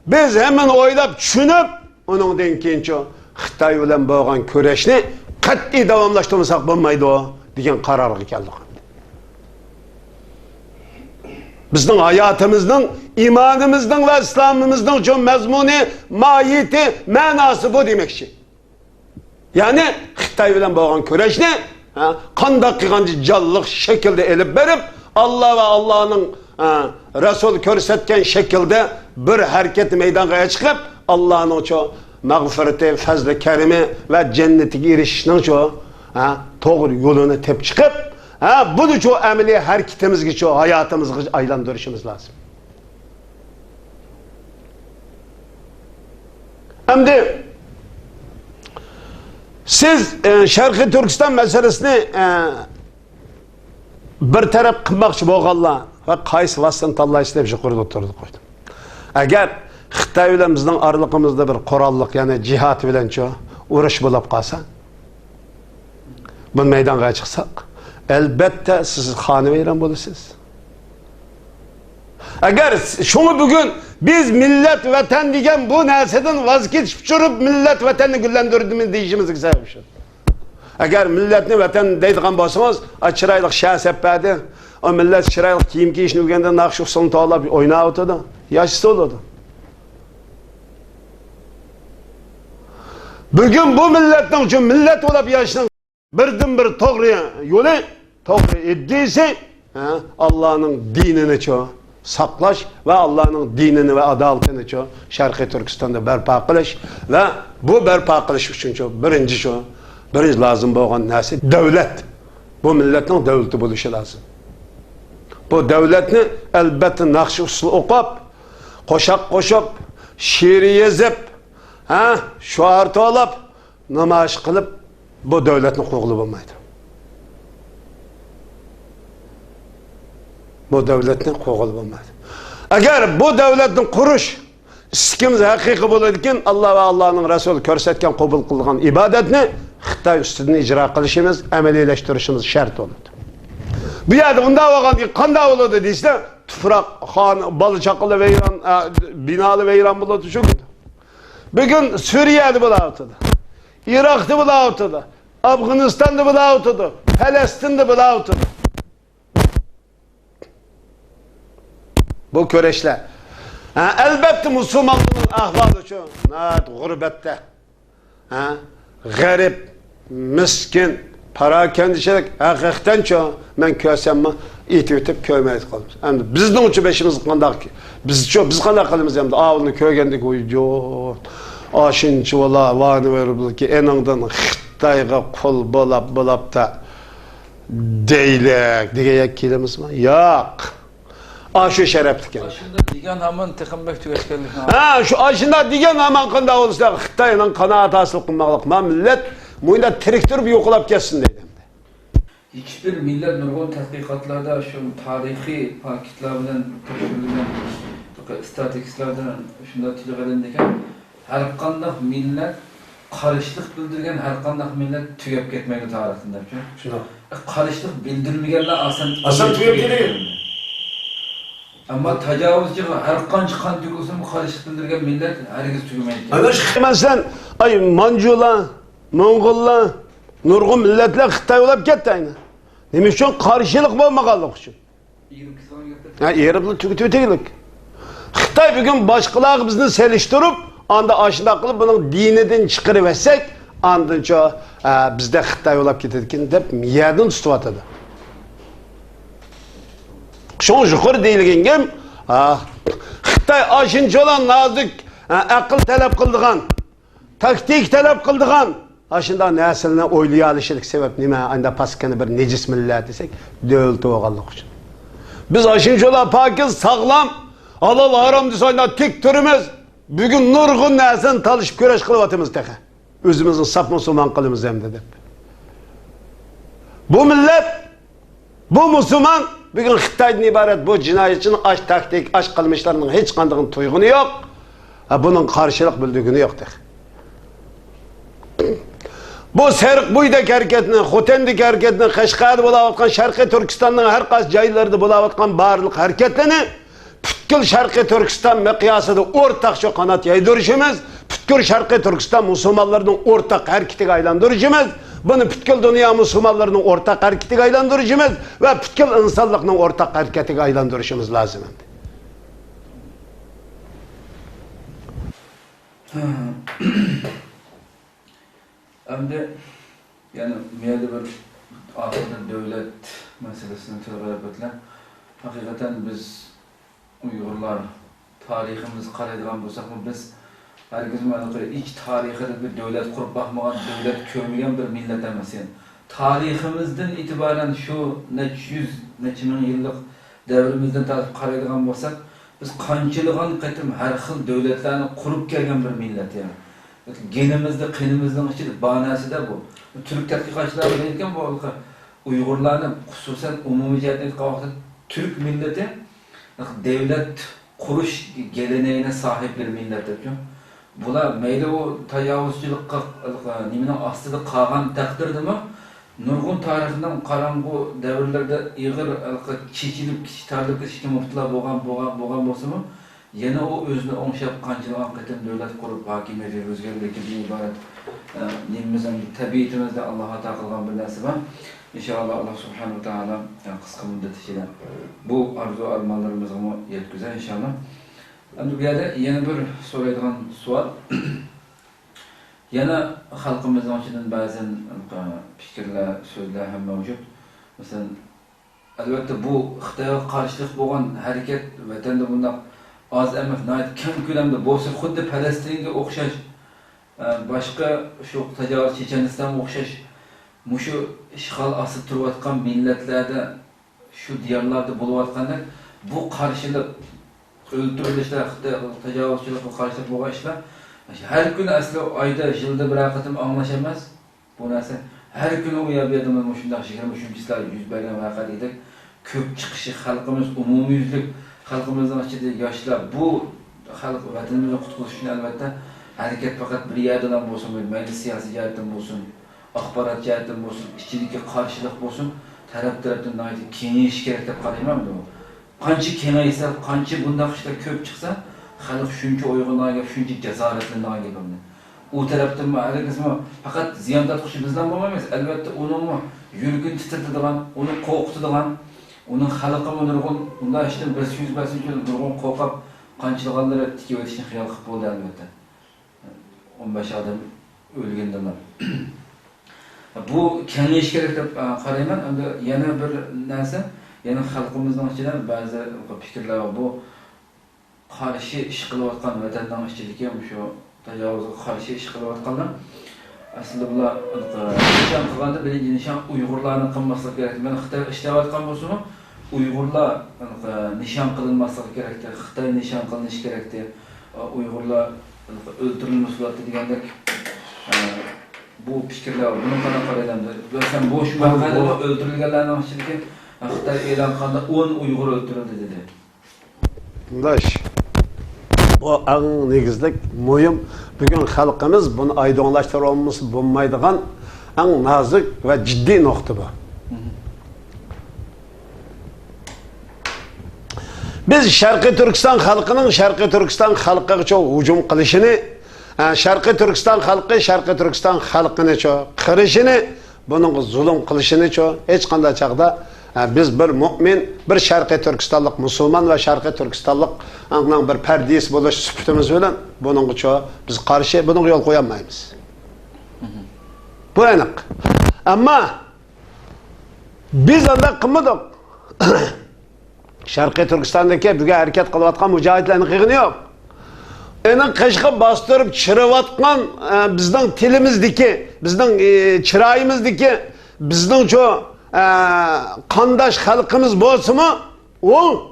biz hemen oylap düşünüp onun denkeyin çoğu Xitay bilen boğan köreşni qat'iy davamlaştırmasak bo'lmaydi o degan qarorga keldik. Bizning hayatımızın, imanımızın ve İslamımızın çok mezmuni, mahiyeti, manası bu demekçi. Yani Xitay bilen boğan köreşni qandaq qilgancha jalliq şekilde elip berip Allah ve Allah'ın Resul körsetken şekilde bir hareket meydana çıkıp Allah'ın o çoğu mağfireti, fazlı kerimi ve cennetine erişişinin çoğu doğru yolunu tep çıkıp bunu çoğu ameli hareketimizgi çoğu hayatımızı aylandırışımız lazım. Şimdi siz Şarkı Türkistan meselesini bir taraf kılmakçı boğalla ve qaysı vasıtını tanlayışı deyip yukarıda oturdu koydum. Eğer Xitay bilen bizden aralığımızda bir korallık yani cihat bilen çoğu uğraş bulup kalsa bu meydana çıksak elbette siz hanı veyran bulursunuz. Eğer şunu bugün biz millet vatan diyen bu neseden vazgeçip çürüp millet vatanını güllendirdiğimiz deyişimizi güzelmişiz. Eğer milletini vatan deydiğen basımız çıraylık şahs hepbedi o millet çıraylık kiyim giyişini ülkende nakşuk sonu tağlayıp oynağı oturdu. Yaşısı olurdu. Bugün bu milletten için millet olup yaşının birden bir doğru yolu to'g'ri eddiyse Allah'ın dinini çoğu saklaş ve Allah'ın dinini ve adaletini çoğu Şarkı Türkistan'da berpa kılış ve bu berpa kılış için çoğu birinci lazım olan nesi? Devlet. Bu milletin devleti buluşu lazım. Bu devletini elbette nakşı usul okuyup, koşup, şiiri yazıp, şuartı alıp, namaş kılıp, bu devletin kugulu bulmaydı. Bu devletin kugulu bulmaydı. Eğer bu devletin kuruş, iskimiz hakiki bulurken Allah ve Allah'ın Resulü körsetken kabul kılgan ibadetini Xitay üstüne icra kılışımız, emelileştirişimiz şart olurdu. Bir yerde bunda vagan kanda olurdu deyse, tufrak, balı çakılı veyran, binalı veyran buladı çok kötü. Bugün Suriye'de bulağıtıdı, Irak'ta bulağıtıdı, Afganistan'da bulağıtıdı, Palestin'de bulağıtıdı. Bu köreşler. Elbette Müslümanlığın ahvalı şu, gurbette, garip, miskin, para kendişerek, hakikaten çoğu, ben köysem itip köymeyiz kalımız. Yani bizden uçu beşimiz kandak ki, biz kandak kalımız hem de ağını köygendik uyuyor, aşınçı ola, vani verip ki enandan Xitayga kol bolap da deylek, diyecek kilimiz mi? Yok. Şu şereflik yani. Aşında digen hamın tıkınbek tükeşkenlik. Şu aşında digen hamın kanda olursa Xitay'ın kanaat asıl kılmaklık. Millet muyda traktör bir yokulap gelsin dedim. Hiçbir millet nurgun tatbikatlarda şu tarihi paketlerden teşekkürler, strategistlerden şunda tilik edindeken her kandak millet karışlık bildirgen her kandak millet tüyep ketmekle tarihinde. Şuna. Karışlık bildirmeyenler asan tüyep ketmekle. Ama tecavüzcü her kanç kan tükülsün bu karışık bildirgen millet herkes tükümeyi. Hemen sen Mancula, Mongolla, nurgun milletler Xitay olap ketdi aynı. Demek için karşılık olmaganlık için. Yeribli tüketegilik. Xitay bugün başkalar bizni seliştirip, anda aşında kılıp bunun diniden çıkarıp etsek, andınca bizde Xitay olap ketedikin dep yerden tutup atadı. Şoň juqur deyilgengem, Xitay aşınçı olan nazik, akıl talep kıldıgan, taktik talep kıldıgan, aşında nesline oyluya alışırlık sebep nime, anda paskani bir necis millet desek, dövültü oğallık için. Biz aşınçı olan pakiz, sağlam, halal haram disayla tek türümüz, bugün nurgun nesine talışıp köreş kılıp atımız teke. Özümüzün saf Müslüman kılımız hem dedik. Bu millet, bu Müslüman, bugün Xitay'dan ibaret bu cinayetçinin aş taktik, aş kılmışlarının hiç kandığın tuygunu yok. Bunun karşılık bildiğini yoktur. Bu Serk Buydak hareketini, Xotendik hareketini, Kaşgar'da bulavatkan Şarkı Türkistan'ın her kas caylarda bulavatkan barlık hareketini Pütkül Şarkı Türkistan miqyasıda ortak şu kanat yaydırışımız, Pütkül Şarkı Türkistan Müslümanlarının ortak hareketi aylandırışımız, bunu Pütkül dünya Müslümanlarının ortak hareketi aylandırışımız ve Pütkül insanlığının ortak hareketi aylandırışımız lazım. Hem yani miyade bir ahirde devlet meselesini tırgayıp ötlen. Hakikaten biz Uygurlar tarihimiz qaraydigan bolsak biz herkes iç tarihide bir devlet kurup bakmagan, devlet kömügen bir millet emas. Yani tarihimizden itibaren şu neç yüz, neç ming yıllık devrimizden qaraydigan bolsak biz qanchaligan qatim her xil devletlerini kurup kelgen bir millet yani. Genimizde, kınımızdan içinde banası da bu. Türk tadqiqatçıları deyilken bu Uygurlarning xususan umumiy jihatdan qaraganda Türk milleti devlet kuruş geleneğine sahip bir millet ekan. Bular mayli o tajovuzchilikka nimaning ostida qolgan taqdirdami nurg'un tarixidan qarang'u davrlarda ig'ir chechilib kichtarlib ketishga mubtalo bo'lgan bo'lsa-mu yana o o'zini o'ngshab qanchalar qatim davlat qurib hokimiyat o'zgarlikdan iborat nimamizning tabiatimizda Alloh ato qilgan bir narsa bor. İnşallah Allah subhanahu wa ta'ala qisqa muddat ichida bu arzu armonlarimizga yetkazar inşallah. Endi bu yerda yana bir so'raydigan savol. Yana xalqimizning ichidan ba'zan fikrlar, so'zlar ham mavjud. Mesela elbette bu Xitoyga qarshilik bo'lgan harakat vatanda bundoq az emas, keng ko'lamda bo'lsa, xuddi Falastinga o'xshash, boshqa shu tajovuz Chechenistonga o'xshash, mushu ishg'ol ostida turayotgan millatlarda, shu diyorlarda bo'layotganda bu qarshilik, o'ldirilishlar, tajovuzchilikqa qarshilik bo'lgan ishlar har kuni asli oyda, yilda bir qatim anglash emas. Bu narsa har kuni u yerda shunday 23-yillar yuz bergan voqea edi. Ko'p chiqishi xalqimiz, umumyuzlik xalqimizning ichida yoshlar bu xalq vatanimizni qutqarish uchun albatta harakat faqat bir yerdan bo'lsin, mayli siyosiy jihatdan bo'lsin, axborot jihatdan bo'lsin, ichidagi qarshilik bo'lsin, taraf-tarafdan kengayish kerak deb qarayman bu. Qancha kengaysa, qancha bunday ishlar ko'p chiqsa, xalq shuncha uyg'onadi, shuncha jazoratlanadi bundan. U tarafdan haragizmi faqat ziyon tortqichi bizdan bo'lmaymiz, albatta uni yurgin titiradigan, uni qo'rqitadigan, uni xalqqa nurg'un, undan ishdan 100% nurg'un qo'rqib, qanchalarga tikib o'tishni xiyol qilib bo'ldi albatta. 15 odam o'lgandilar. Bu kengayish kerak deb qarayman. Endi yana bir narsa, yana xalqimizning ichidan ba'zi fikrlar bu qarshi ish qilayotgan vatandan ishchilikka shu tajovuzga qarshi ish qilayotganlar aslida bular nishon qilganda birinchi nishon Uyg'urlarni qilmaslik kerak. Men Xitoy ishlayotgan bo'lsa-mu, Uyg'urlar nishon qilinmasligi kerakdi, Xitoy nishon qilinishi kerakdi, Uyg'urlar o'ldirilmasligi kerakdi degandek bu fikrlar buni qanaqa qaraydi? Bo'lsam bu shu vaqtda o'ldirilganlarning ichidagi Xitoy e'lon qilganda 10 Uyg'ur o'ldirildi dedi. Bundaş. Bu en negizlik muhim. Bugün halkımız bunu aydınlaştırılması bulmaydıgan en nazik ve ciddi nokta bu. Biz Şarkı Türkistan halkının Şarkı Türkistan halkı çok hücum kılışını, Şarkı Türkistan halkını çok kırışını, bunun zulüm kılışını çok hiç kanda çağda biz bir mümin, bir Şarkı Türkistanlık Müslüman ve Şarkı Türkistanlık bir perdiyesi buluş süpütümüz öyle bunun çok biz karşı bunun yol koyamayız. Bu enak. Ama biz anda kımıdık. Şarkı Türkistan'daki büyük hareket kılıvatkan mücahitlerin kıyını yok. Onun kışkı bastırıp çırıvatkan bizden tilimizdeki, bizden çırağımızdaki, bizden çoğu kandaş halkımız bolsa mu o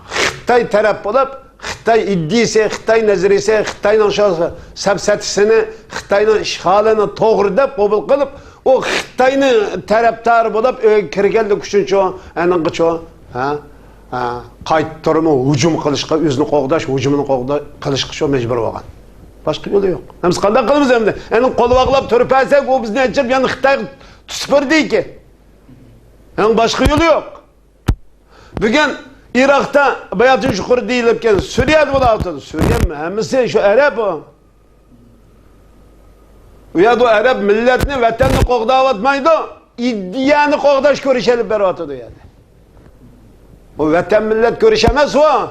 Xitay taraf olup Xitay iddisi, Xitay nazarisi, Xitay'ın şu sepsetisini, Xitay'ın işgalini doğru dep kabul kılıp o Xitay'ın taraftarı bulup kirgeldi kuşun çoğu enanqı çoğu qaytırımı hücum kılışqa, özünü qoğdaş, hücumunu qoğdaş kılışqa çoğu mecbur olgan. Başka yolu yok. Hem biz qanday qılımız hem de. Enin qolu bağlap törüp etsek o bizni açıp yani Xitay tutup değil ki. Yani başka yolu yok. Bugün Irak'ta Bayatın Şükür deyilirken Suriye'de bu da atıldı. Suriye mi? Hemisi şu Arap o. Ya da Arap milletini, vatanını qoğdavatmaydı. İddiyanı qoğdaş görüşelim beri atıldı yani. O vatan millet görüşemez o.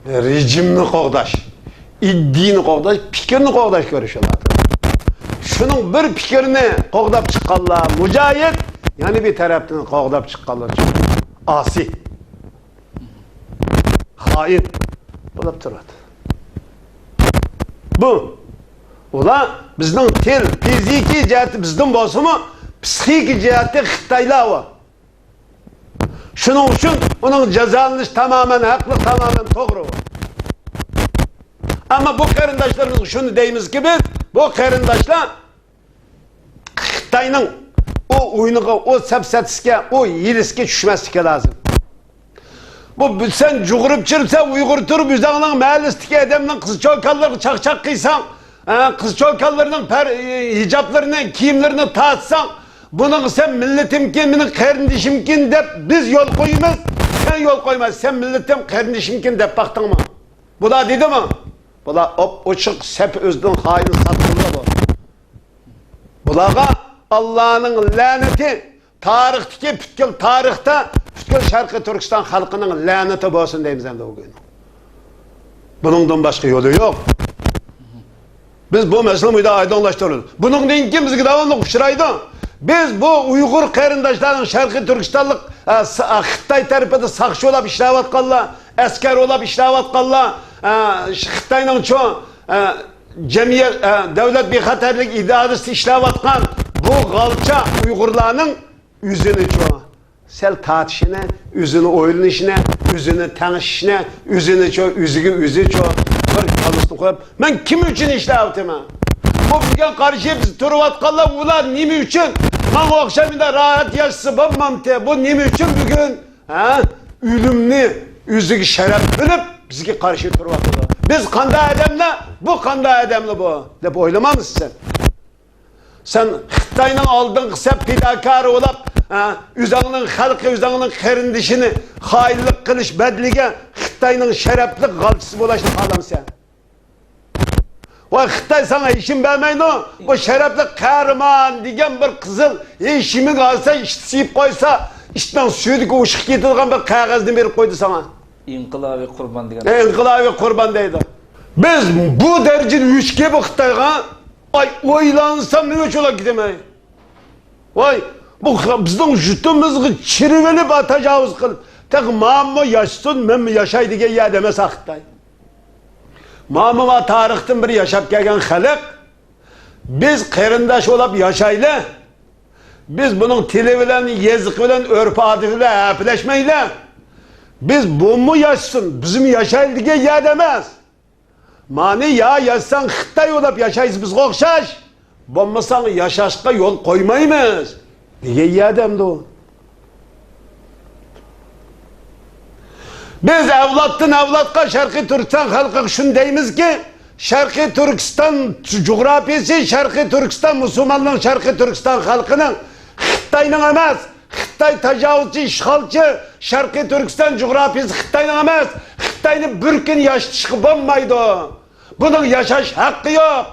Rejimini qoğdaş. İddini qoğdaş, fikrini qoğdaş görüşelim. Şunun bir fikrini qoğdap çıqqanlar mücahit, yani bir taraftan qoğdap çıqqanlar asi, hain bulup turadi. Bu, ular bizning til, fiziki jihati bizden bolsa mu, psixik jihati Xitaylar o. Şunun için onun cezalanışı tamamen haklı, tamamen doğru. Ama bu karındaşlarımız şunu deyimiz ki biz, bu karındaşlar Xitay'ın o oyunuğa, o sepsetiske, o yiliske düşmesike lazım. Bu sen cuğurup çırpsa, Uygur turup yüzağının mahallesindeki adamın kız çokalları çak kıysan, kız çokallarının hicaplarını, kiyimlerini taatsan, bunun sen milletimkin, benim kardeşimkin de biz yol koymaz, sen yol koymaz, sen milletim kardeşimkin de baktın mı? Bu da dedi mi? Bu da uçuk sep özden haini satıldı bu. Bulağa Allah'ın laneti, tarihteki bütkül tarihte, bütkül Şarkı Türkistan halkının laneti olsun deyimiz hem de o gün. Bunun başka yolu yok. Biz bu meseleyi de aydınlaştırıyoruz. Bunun deyinki bizge davamlı kuşuraydı. Biz bu Uygur qarindaşlarının Şarkı Türkistanlık Xitay tarafında saqçı olab işləvatqanlar, asker olab işləvatqanlar, Xitayның çoğu cemiyet, devlet bexaterlik idaresi işləvatqan bu qalça Uygurlarının yüzünü çoğu. Sel tartışına, yüzünü oynayışına, yüzünü tanışışına, yüzünü çoğu, yüzü çoğu. Bir kalısını koyup, ben kim için işləvatim ha? Bu bugün karşıya bizi turvatqanlar, ular nimi için? Ben o akşamında rahat yaşsı babam te. Bu nimi için bugün? Ülümlü, yüzüki şeref bilip bizki karşı turvatqanlar. Biz kanda adamla, bu kanda adamla bu. Dep oylamamız sen. Sen Xitay'nın aldın kısa pidakarı olap, üzerinin halkı, üzerinin karindişini hayırlık kılış bedlige Xitay'nın şereflik kalçısı bulaştı adam sen. O Xitay sana işin vermeyin o. Bu şereflik kahraman diyen bir kızıl işimi kalsa, işsiyip koysa, işten süydük o ışık getirdiğin bir kağızını verip koydu sana. İnqilabi kurban diyen. İnqilabi kurban deydi. Biz bu derecede üçge bu Xitay'a ay oylansam ne uç ola gidemeyiz. Vay bu bizden jutumuzgu çirivelip atacağız kılıp. Tek mamma yaşsın men mi yaşay diye ya demez Xitay. Mamma va tarixten bir yaşap gelgen halk. Biz qarindaş olap yaşayla. Biz bunun tili bilen, yazık bilen, örf adı bilen apleşmeyle. Biz bu mu yaşsın, bizim yaşay diye ya demez. Mani ya yaşsan Xitay olap yaşayız biz okşaş. Bommasan yaşaşka yol koymayız. Diye ya demdi o. Biz evlattan evlatka Şarkı Türkistan halkı şunu deyimiz ki Şarkı Türkistan coğrafyası, Şarkı Türkistan Müslümanlığın Şarkı Türkistan halkının Xitay'nın emez. Xitay tecavüzcü, işgalci, Şarkı Türkistan coğrafyası Xitay'nın emez. Xitay'nın bir gün yaşlı olmaydı. Bunun yaşaş hakkı yok.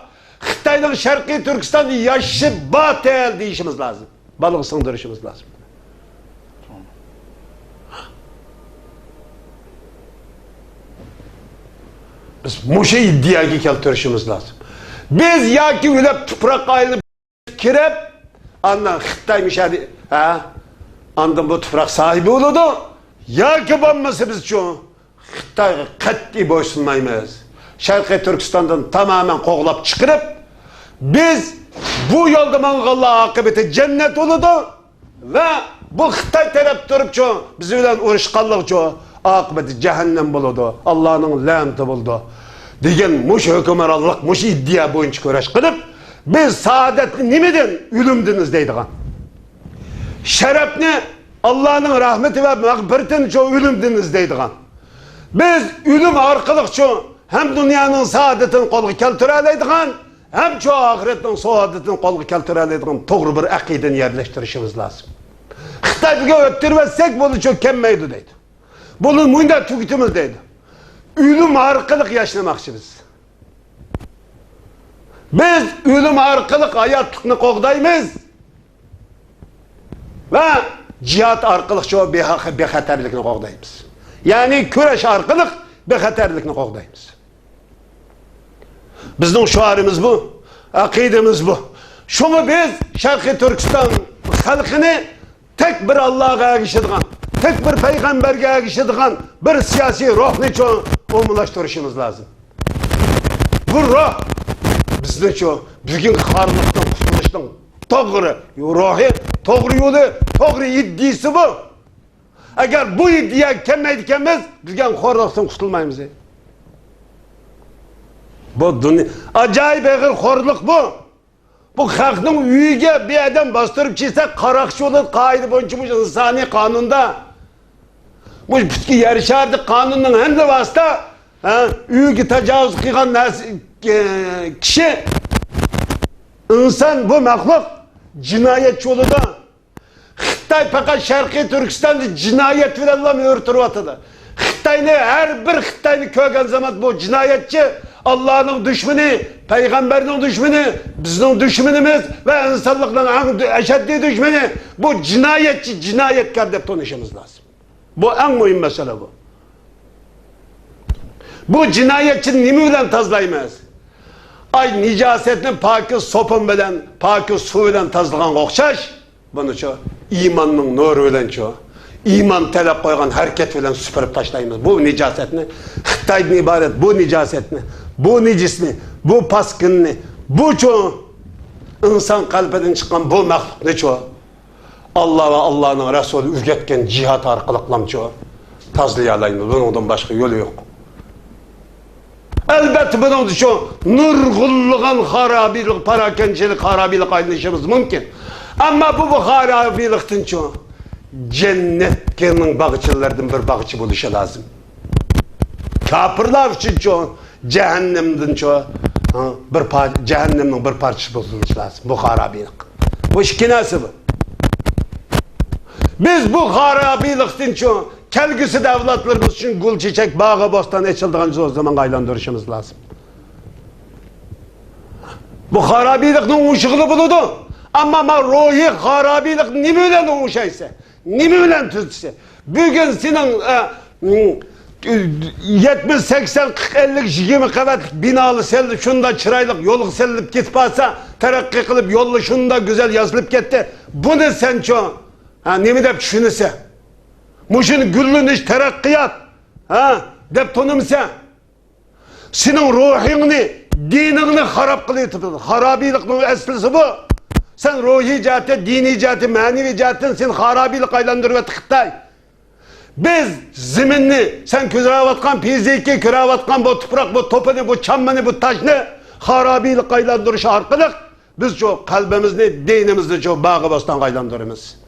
Xitay'nın Şarkı Türkistan yaşı batıl deyişimiz lazım. Balık sındırışımız lazım. Biz muşa iddiaya keltirişimiz lazım. Biz ya ki ülep tuprak ayını kirep andan Xitay'mış hadi andan bu tuprak sahibi oldu ya ki banması biz çoğu Xitay'a katli boysunmayız. Şarkı Türkistan'dan tamamen koğlap çıkırıp biz bu yolda manğalla akıbeti cennet oldu ve bu Xitay taraf durup çoğu bizi bilen uğraşkallık çoğu akıbeti cehennem buldu. Allah'ın laneti buldu. Degen muş hükümerallık, muş iddia boyunca köreş kılıp biz saadetli nimeden ülümdünüz deydiğen. Şerefni Allah'ın rahmeti ve mağfiretini çoğu ülümdünüz deydiğen. Biz ülüm arkalık çoğu hem dünyanın saadetini kolu keltireleydiğen hem çoğu ahiretin saadetini kolu keltireleydiğen doğru bir akideni yerleştirişimiz lazım. Xitay'da öttürmezsek bunu çok kemmeydi deydi. Bunu mühinde tüketimiz deydi. Ölüm arkalık yaşamakçıyız. Biz ölüm arkalık hayatını koğdayımız. Ve cihat arkalık çoğu bexaterlikini koğdayımız. Yani küreş arkalık bexaterlikini koğdayımız. Bizden şuarımız bu, akidemiz bu. Şunu biz Şarkı Türkistan halkını tek bir Allah'a geçirdiğen, tek bir peygamberge geçirdiğen bir siyasi ruhni çoğu umumlaştırışımız lazım. Bu ruh bizde çoğu bugün karlıktan, kurtuluştan doğru ruhi, doğru yolu, doğru iddisi bu. Eğer bu iddia kemmeydikenmez, bugün horluktan kurtulmayımız. Bu dünya, acayip eğer horluk bu. Bu halkın üyüge bir adam bastırıp çizse karakçı olur, kaide boyunca bu insani kanunda. Bu bütki yarışardı kanunun hem de vasıta üyüge tecavüz kıygan kişi insan bu mahluk cinayetçi olur da. Xitay fakat Şarkı Türkistan'da cinayet filanla mı örtürüvatıdı. Xitay'ını her bir Xitay'ını kögen zaman bu cinayetçi Allah'ın düşmanı, peygamberinin düşmanı, bizim düşmanımız ve insanlıkların eşeddi düşmanı bu cinayetçi, cinayetkar deyip tanışmamız lazım. Bu en mühim mesele bu. Bu cinayetçinin nimi bilen tazlaymayız. Ay nicasetini pakiz sopun bilen, pakiz su bilen tazlagan okşaş. Bunu ço, imanın nuru bilen ço. İman talep koygan hareket bilen süpürüp taşlayımız. Bu nicasetini, Xitaydan ibaret bu nicasetini, bu nicisini, bu paskınını, bu ço, insan kalbinden çıkan bu mahluk ne ço? Allah ve Allah'ın Resulü üretken cihat arkalıklam ço. Tazlayalayımız. Bunun başka yolu yok. Elbette bunun şu nurgulluğun harabilik, parakençilik, harabilik aynışımız mümkün. Ama bu harabilikten şu cennetkenin bağıçılardan bir bağıçı buluşu lazım. Kafirler için şu cehennemden şu cehennemin bir parçası bulunması lazım. Bu harabilik. Bu işkinası bu. Biz bu harabilikten şu kelgüsü devletlerimiz için gül çiçek bağı bostan açıldığınca o zaman aylandırışımız lazım. Bu harabilikten uşuğunu buludu. Ama ruhi harabilik nimeyle uşaysa, nimeyle tütse. Bugün senin 70, 80, 40, 50, 20 kavat binalı selli, şunda çıraylık yoluk sellip gitpasa, terakki kılıp yollu şunda güzel yazılıp gitti. Bu ne sen çoğun? Nemi de düşünürse? Muşun güllün iş terakkiyat. Dep tonumsa. Senin ruhini, dinini harap kılıyıp. Harabilikinin eslisi bu. Sen ruhi cihati, dini cihati, manevi cihatin sen harabilik aylandırı ve tıkıttay. Biz ziminni, sen küravatkan fiziki, küravatkan bu toprak, bu topunu, bu çammını, bu taşını harabilik aylandırışı arkalık. Biz çok kalbimizni, dinimizni çok bağı bastan aylandırımız.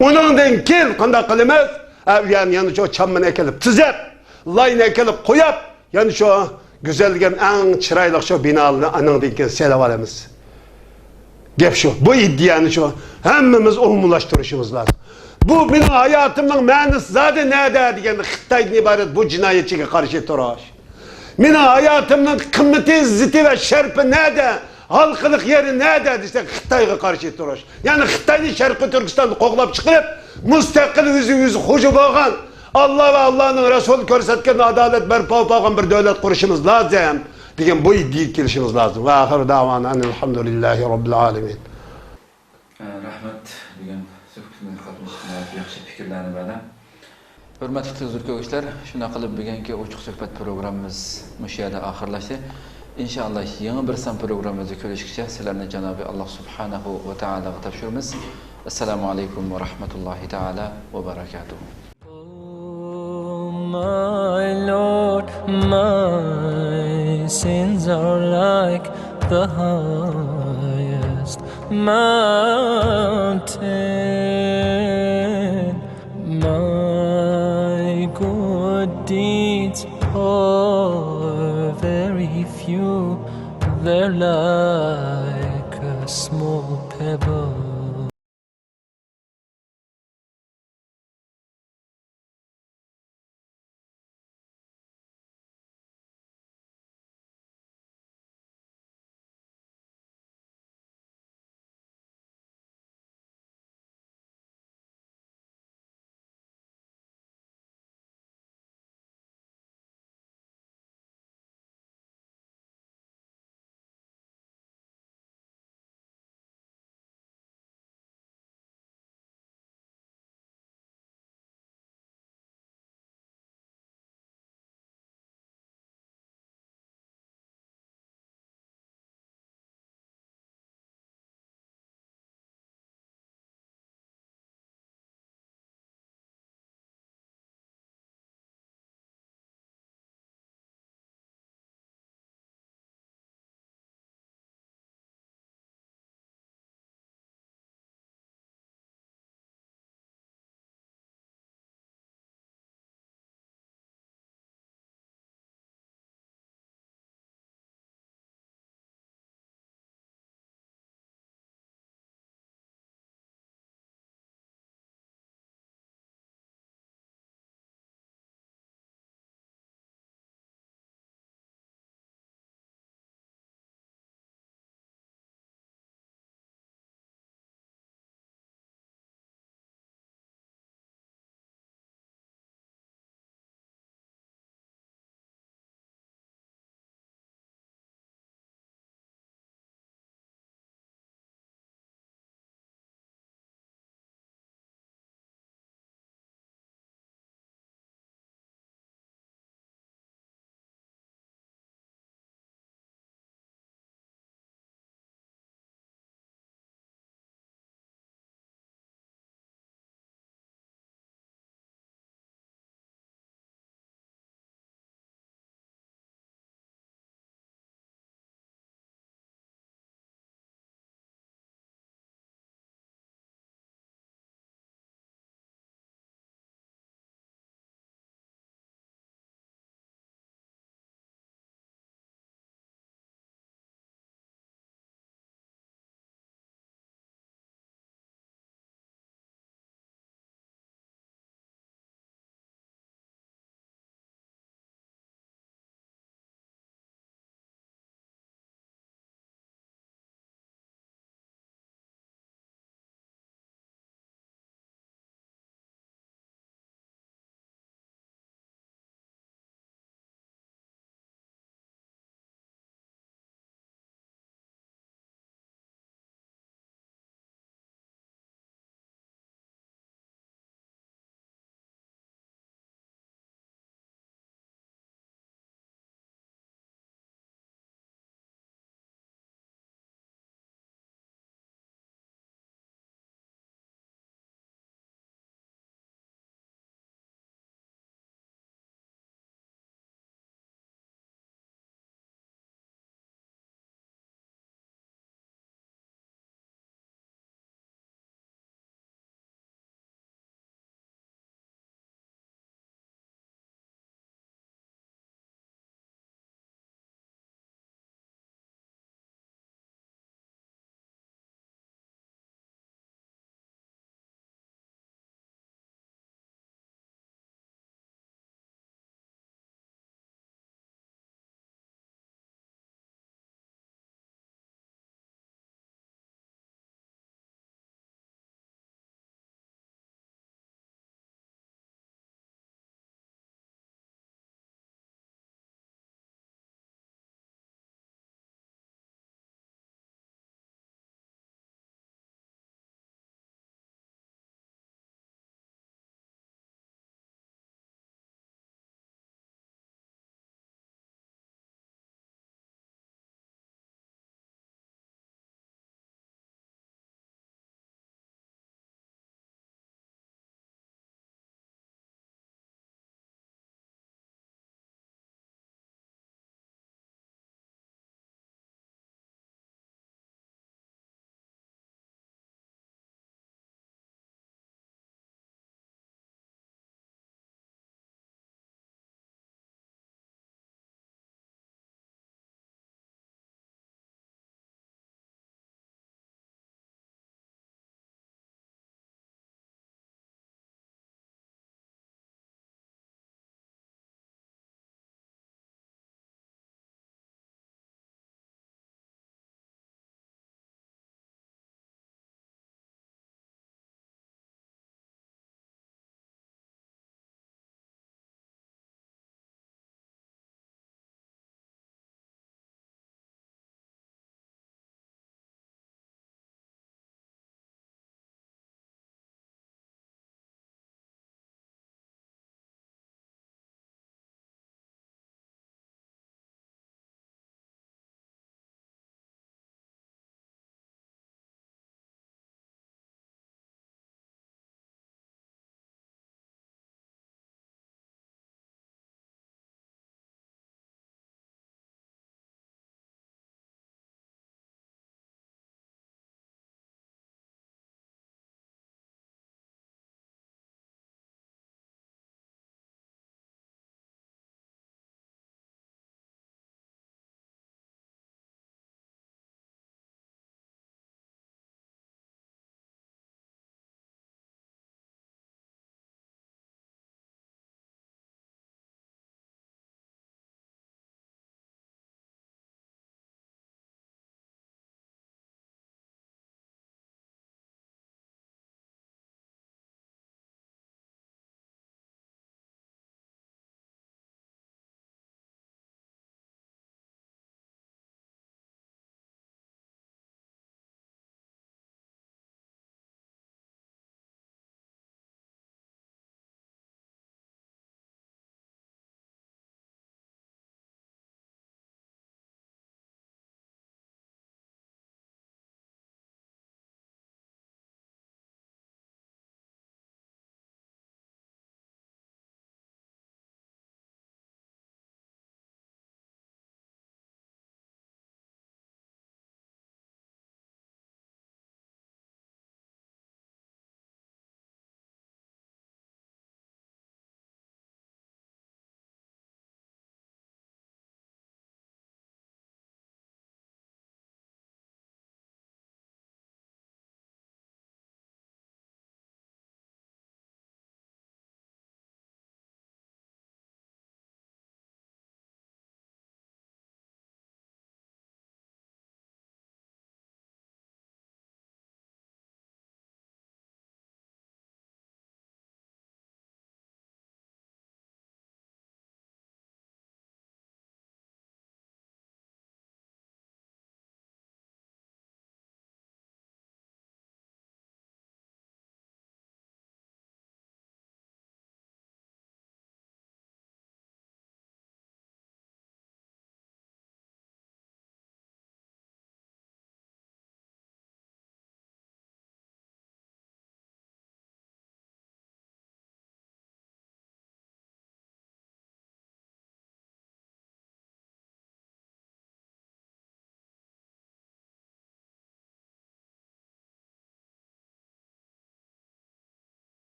Onun den kil kanda kılımız, yani şu çammını ekelip tizep, layını ekelip koyap, yani şu güzelgen en çıraylık şu binalı anın denken selav alemiz. Gep şu, bu iddianı şu, hemmimiz umulaştırışımız lazım. Bu benim hayatımın manisi zaten nerede diyen Xitaydan ibaret bu cinayetçiye karşı turaş. Benim hayatımın kımmeti, izzeti ve şerfi nerede? Halkılık yeri nerede desek Xitayga karşı turaş. Yani Xitay'ın Şarkı Türkistan'da koklap çıkıp müstakil yüzü hucu boğan Allah ve Allah'ın Resulü körsetken adalet berpa boğan bir devlet kuruşumuz lazım. Diyen bu iddiyi kirişimiz lazım. Ve ahir davana elhamdülillahi rabbil alemin. Rahmet degan suhbatga qatnashib yaxshi fikrlarni bana. Hurmatli tuzurko'gishlar, shuna qilib bugungi ochiq suhbat programmamiz mush yerda oxirlashdi. İnşallah yeni bir san programımızı görüşürüz. Sizlerle Cenab-ı Allah Subhanahu ve Teala'ya tavşırımız. Esselamu Aleyküm ve Rahmetullahi Teala ve Berekatuhu. Oh my Lord, my sins are like the highest mountain. My good deeds are very few, they're like a small pebble